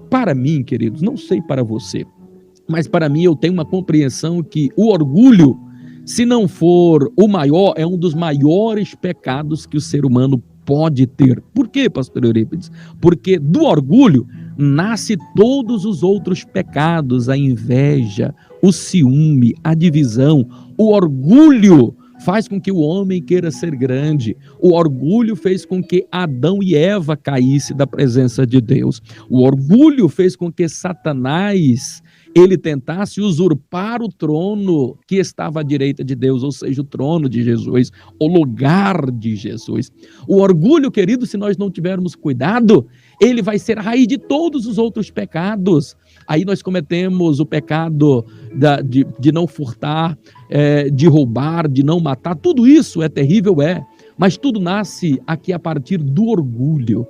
Para mim, queridos, não sei para você, mas para mim eu tenho uma compreensão que o orgulho, se não for o maior, é um dos maiores pecados que o ser humano pode ter. Por quê, pastor Eurípides? Porque do orgulho nasce todos os outros pecados, a inveja, o ciúme, a divisão. O orgulho faz com que o homem queira ser grande. O orgulho fez com que Adão e Eva caíssem da presença de Deus. O orgulho fez com que Satanás ele tentasse usurpar o trono que estava à direita de Deus, ou seja, o trono de Jesus, o lugar de Jesus. O orgulho, querido, se nós não tivermos cuidado, ele vai ser a raiz de todos os outros pecados. Aí nós cometemos o pecado de não furtar, de roubar, de não matar. Tudo isso é terrível, mas tudo nasce aqui a partir do orgulho.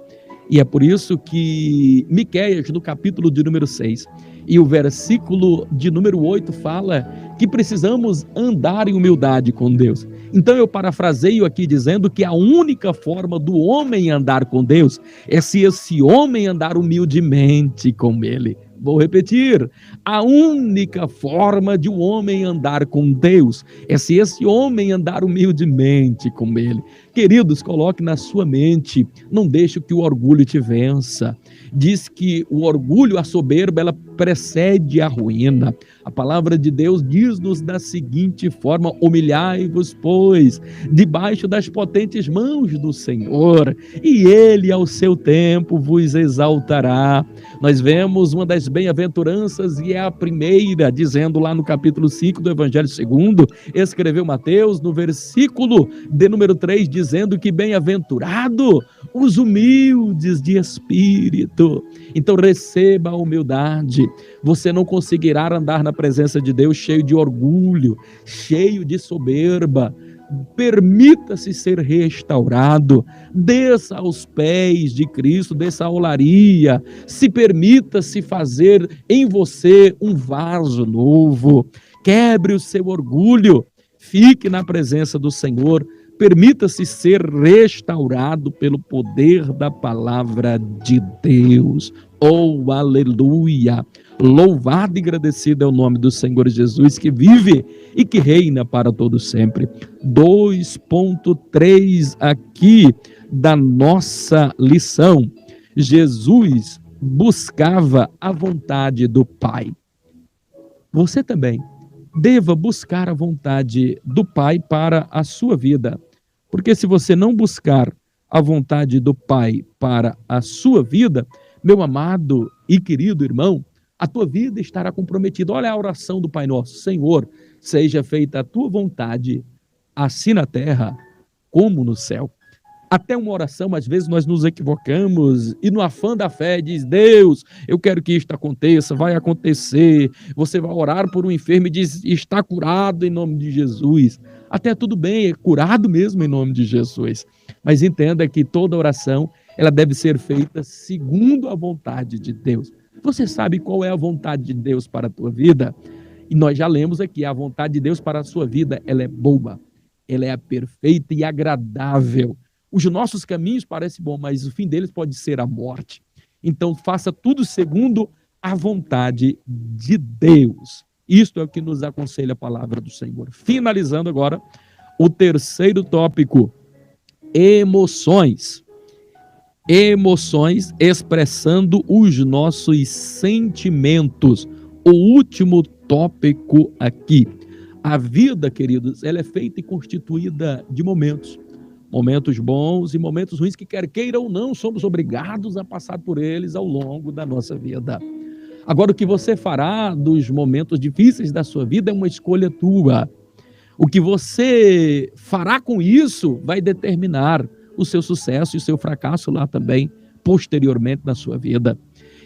E é por isso que Miqueias, no capítulo de número 6, e o versículo de número 8 fala que precisamos andar em humildade com Deus. Então eu parafraseio aqui dizendo que a única forma do homem andar com Deus é se esse homem andar humildemente com Ele. Vou repetir, a única forma de um homem andar com Deus é se esse homem andar humildemente com Ele. Queridos, coloque na sua mente, não deixe que o orgulho te vença. Diz que o orgulho, a soberba, ela precede a ruína. A palavra de Deus diz-nos da seguinte forma: humilhai-vos, pois, debaixo das potentes mãos do Senhor, e Ele ao seu tempo vos exaltará. Nós vemos uma das bem-aventuranças, e é a primeira, dizendo lá no capítulo 5 do Evangelho segundo, escreveu Mateus, no versículo de número 3, dizendo que bem-aventurado os humildes de espírito. Então receba a humildade. Você não conseguirá andar na presença de Deus cheio de orgulho, cheio de soberba. Permita-se ser restaurado, desça aos pés de Cristo, desça a olaria, se permita-se fazer em você um vaso novo, quebre o seu orgulho, fique na presença do Senhor, permita-se ser restaurado pelo poder da palavra de Deus. Oh, aleluia! Louvado e agradecido é o nome do Senhor Jesus, que vive e que reina para todo sempre. 2.3 aqui da nossa lição. Jesus buscava a vontade do Pai. Você também deva buscar a vontade do Pai para a sua vida. Porque se você não buscar a vontade do Pai para a sua vida, meu amado e querido irmão, a tua vida estará comprometida. Olha a oração do Pai Nosso: Senhor, seja feita a tua vontade, assim na terra como no céu. Até uma oração, às vezes nós nos equivocamos e no afã da fé diz: Deus, eu quero que isto aconteça, vai acontecer. Você vai orar por um enfermo e diz: está curado em nome de Jesus. Até tudo bem, é curado mesmo em nome de Jesus. Mas entenda que toda oração, ela deve ser feita segundo a vontade de Deus. Você sabe qual é a vontade de Deus para a tua vida? E nós já lemos aqui, a vontade de Deus para a sua vida, ela é boa, ela é a perfeita e agradável. Os nossos caminhos parecem bons, mas o fim deles pode ser a morte. Então, faça tudo segundo a vontade de Deus. Isto é o que nos aconselha a palavra do Senhor. Finalizando agora, o terceiro tópico: emoções. Emoções expressando os nossos sentimentos. O último tópico aqui. A vida, queridos, ela é feita e constituída de momentos. Momentos bons e momentos ruins que, quer queira ou não, somos obrigados a passar por eles ao longo da nossa vida. Agora, o que você fará dos momentos difíceis da sua vida é uma escolha tua. O que você fará com isso vai determinar o seu sucesso e o seu fracasso lá também, posteriormente na sua vida.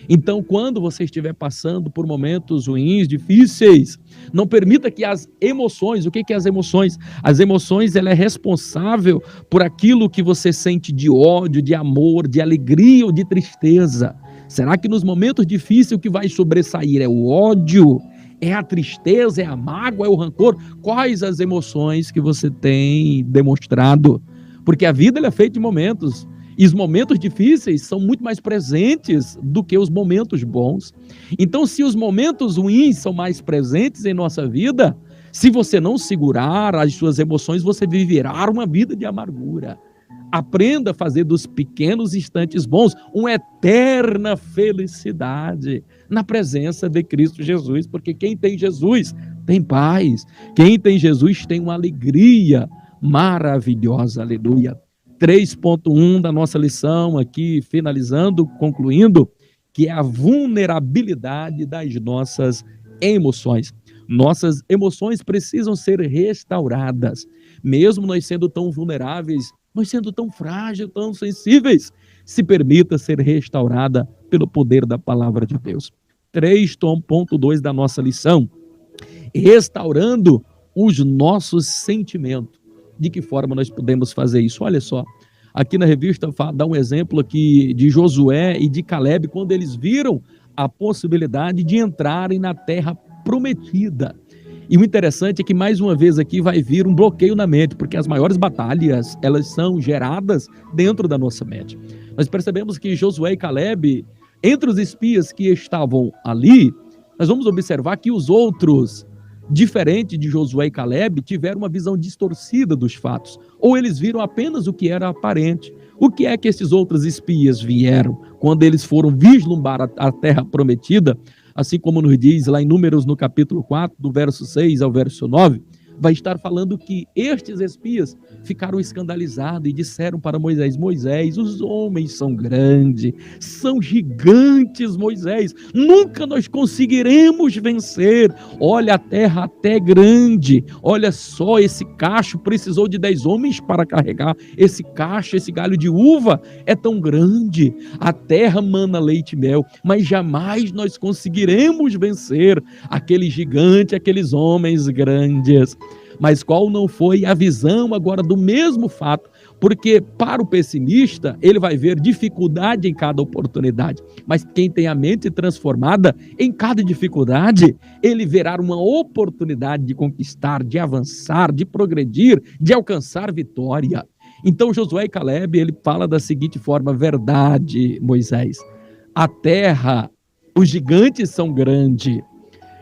Então, quando você estiver passando por momentos ruins, difíceis, não permita que as emoções, o que é as emoções? As emoções, ela é responsável por aquilo que você sente de ódio, de amor, de alegria ou de tristeza. Será que nos momentos difíceis o que vai sobressair é o ódio? É a tristeza? É a mágoa? É o rancor? Quais as emoções que você tem demonstrado? Porque a vida ela é feita de momentos. E os momentos difíceis são muito mais presentes do que os momentos bons. Então, se os momentos ruins são mais presentes em nossa vida, se você não segurar as suas emoções, você viverá uma vida de amargura. Aprenda a fazer dos pequenos instantes bons uma eterna felicidade na presença de Cristo Jesus, porque quem tem Jesus tem paz. Quem tem Jesus tem uma alegria maravilhosa. Aleluia. 3.1 da nossa lição aqui, finalizando, concluindo, que é a vulnerabilidade das nossas emoções. Nossas emoções precisam ser restauradas, mesmo nós sendo tão vulneráveis, nós sendo tão frágeis, tão sensíveis, se permita ser restaurada pelo poder da palavra de Deus. 3.2 da nossa lição, restaurando os nossos sentimentos. De que forma nós podemos fazer isso? Olha só, aqui na revista dá um exemplo aqui de Josué e de Caleb, quando eles viram a possibilidade de entrarem na terra prometida. E o interessante é que, mais uma vez aqui, vai vir um bloqueio na mente, porque as maiores batalhas, elas são geradas dentro da nossa mente. Nós percebemos que Josué e Caleb, entre os espias que estavam ali, nós vamos observar que os outros, diferente de Josué e Caleb, tiveram uma visão distorcida dos fatos, ou eles viram apenas o que era aparente. O que é que esses outros espias vieram quando eles foram vislumbrar a terra prometida, assim como nos diz lá em Números, no capítulo 4, do verso 6 ao verso 9, vai estar falando que estes espias ficaram escandalizados e disseram para Moisés: Moisés, os homens são grandes, são gigantes, Moisés, nunca nós conseguiremos vencer. Olha, a terra até grande, olha só, esse cacho precisou de 10 homens para carregar, esse cacho, esse galho de uva é tão grande, a terra mana leite e mel, mas jamais nós conseguiremos vencer aquele gigante, aqueles homens grandes. Mas qual não foi a visão agora do mesmo fato? Porque para o pessimista, ele vai ver dificuldade em cada oportunidade. Mas quem tem a mente transformada, em cada dificuldade, ele verá uma oportunidade de conquistar, de avançar, de progredir, de alcançar vitória. Então Josué e Caleb, ele fala da seguinte forma: verdade, Moisés, a terra, os gigantes são grandes,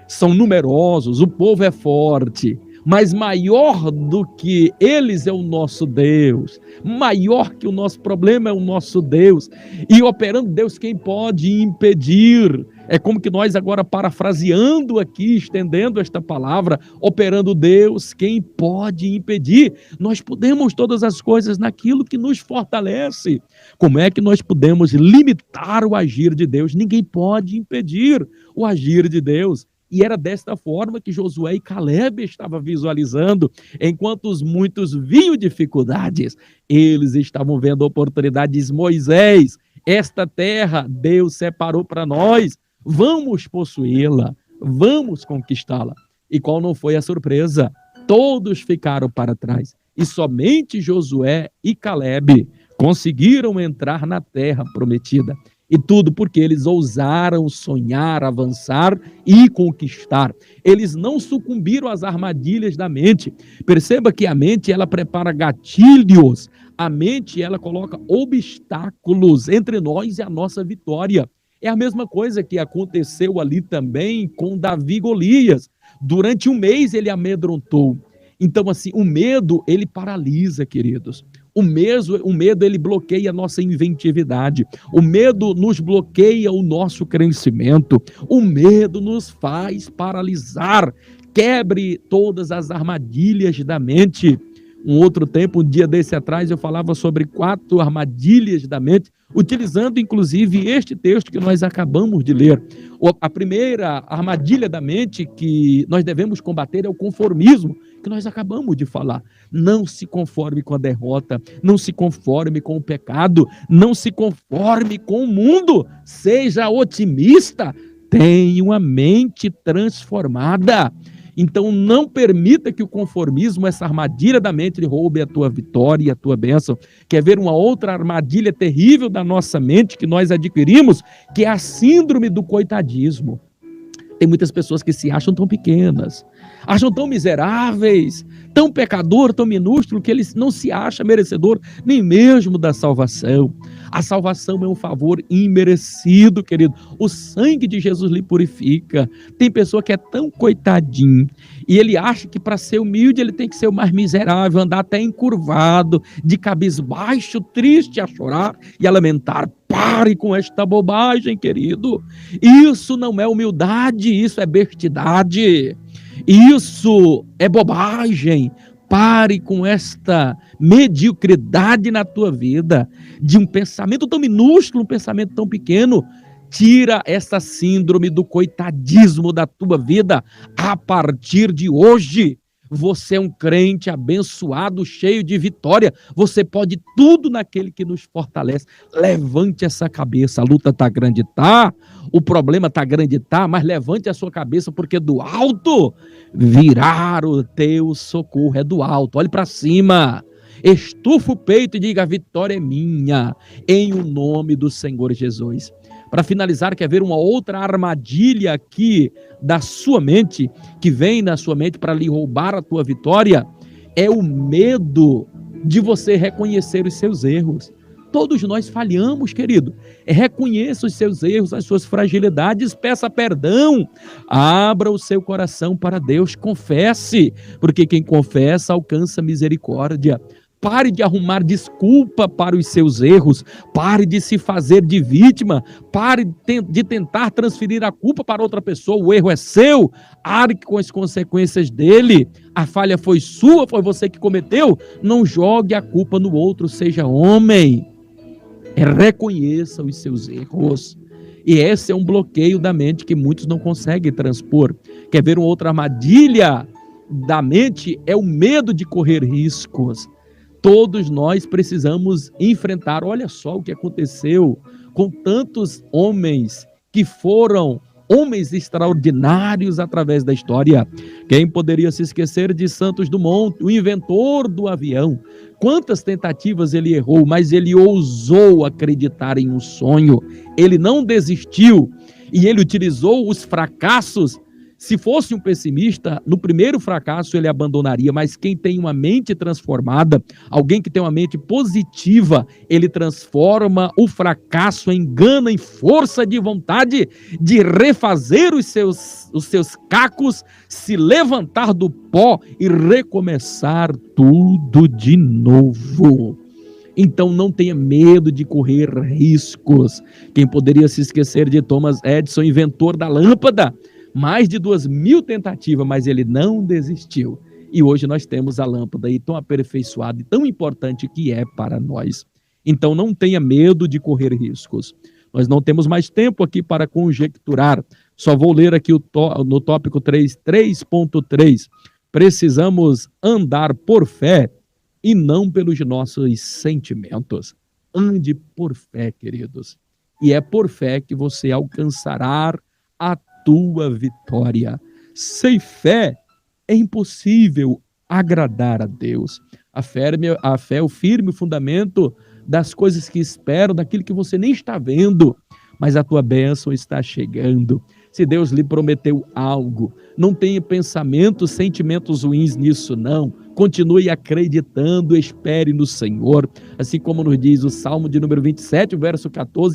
são numerosos, o povo é forte, mas maior do que eles é o nosso Deus, maior que o nosso problema é o nosso Deus, e operando Deus, quem pode impedir? É como que nós agora, parafraseando aqui, estendendo esta palavra, operando Deus, quem pode impedir? Nós podemos todas as coisas naquilo que nos fortalece. Como é que nós podemos limitar o agir de Deus? Ninguém pode impedir o agir de Deus. E era desta forma que Josué e Caleb estavam visualizando, enquanto os muitos viam dificuldades, eles estavam vendo oportunidades. Moisés, esta terra Deus separou para nós, vamos possuí-la, vamos conquistá-la. E qual não foi a surpresa? Todos ficaram para trás. E somente Josué e Caleb conseguiram entrar na terra prometida. E tudo porque eles ousaram sonhar, avançar e conquistar. Eles não sucumbiram às armadilhas da mente. Perceba que a mente, ela prepara gatilhos. A mente, ela coloca obstáculos entre nós e a nossa vitória. É a mesma coisa que aconteceu ali também com Davi e Golias. Durante um mês ele amedrontou. Então, assim, o medo, ele paralisa, queridos. O medo, ele bloqueia a nossa inventividade. O medo nos bloqueia o nosso crescimento. O medo nos faz paralisar. Quebre todas as armadilhas da mente. Um outro tempo, um dia desse atrás, eu falava sobre 4 armadilhas da mente, utilizando inclusive este texto que nós acabamos de ler. A primeira armadilha da mente que nós devemos combater é o conformismo, que nós acabamos de falar. Não se conforme com a derrota, não se conforme com o pecado, não se conforme com o mundo, seja otimista, tenha uma mente transformada. Então não permita que o conformismo, essa armadilha da mente, roube a tua vitória e a tua bênção. Quer ver uma outra armadilha terrível da nossa mente que nós adquirimos, que é a síndrome do coitadismo. Tem muitas pessoas que se acham tão pequenas, acham tão miseráveis, tão pecador, tão minúsculo, que eles não se acham merecedor nem mesmo da salvação. A salvação é um favor imerecido, querido. O sangue de Jesus lhe purifica. Tem pessoa que é tão coitadinho e ele acha que para ser humilde ele tem que ser o mais miserável, andar até encurvado, de cabisbaixo, triste, a chorar e a lamentar. Pare com esta bobagem, querido. Isso não é humildade, isso é bestidade. Isso é bobagem. Pare com esta mediocridade na tua vida, de um pensamento tão minúsculo, um pensamento tão pequeno. Tira essa síndrome do coitadismo da tua vida a partir de hoje. Você é um crente abençoado, cheio de vitória. Você pode tudo naquele que nos fortalece. Levante essa cabeça. A luta está grande, tá? O problema está grande, tá? Mas levante a sua cabeça, porque do alto virá o teu socorro. É do alto. Olhe para cima. Estufa o peito e diga: a vitória é minha, em o nome do Senhor Jesus. Para finalizar, quer ver uma outra armadilha aqui da sua mente, que vem na sua mente para lhe roubar a tua vitória? É o medo de você reconhecer os seus erros. Todos nós falhamos, querido. Reconheça os seus erros, as suas fragilidades, peça perdão. Abra o seu coração para Deus, confesse, porque quem confessa alcança misericórdia. Pare de arrumar desculpa para os seus erros. Pare de se fazer de vítima. Pare de tentar transferir a culpa para outra pessoa. O erro é seu. Arque com as consequências dele. A falha foi sua, foi você que cometeu. Não jogue a culpa no outro. Seja homem. Reconheça os seus erros. E esse é um bloqueio da mente que muitos não conseguem transpor. Quer ver uma outra armadilha da mente? É o medo de correr riscos. Todos nós precisamos enfrentar. Olha só o que aconteceu com tantos homens que foram homens extraordinários através da história. Quem poderia se esquecer de Santos Dumont, o inventor do avião? Quantas tentativas ele errou, mas ele ousou acreditar em um sonho. Ele não desistiu e ele utilizou os fracassos. Se fosse um pessimista, no primeiro fracasso ele abandonaria, mas quem tem uma mente transformada, alguém que tem uma mente positiva, ele transforma o fracasso em gana, em força de vontade de refazer os seus cacos, se levantar do pó e recomeçar tudo de novo. Então não tenha medo de correr riscos. Quem poderia se esquecer de Thomas Edison, inventor da lâmpada? Mais de 2.000 tentativas, mas ele não desistiu. E hoje nós temos a lâmpada aí tão aperfeiçoada e tão importante que é para nós. Então não tenha medo de correr riscos. Nós não temos mais tempo aqui para conjecturar. Só vou ler aqui no tópico 3.3. Precisamos andar por fé e não pelos nossos sentimentos. Ande por fé, queridos. E é por fé que você alcançará a tua vitória. Sem fé é impossível agradar a Deus. A fé é o firme fundamento das coisas que esperam, daquilo que você nem está vendo, mas a tua bênção está chegando. Se Deus lhe prometeu algo, não tenha pensamentos, sentimentos ruins nisso, não. Continue acreditando, espere no Senhor. Assim como nos diz o Salmo de número 27, verso 14,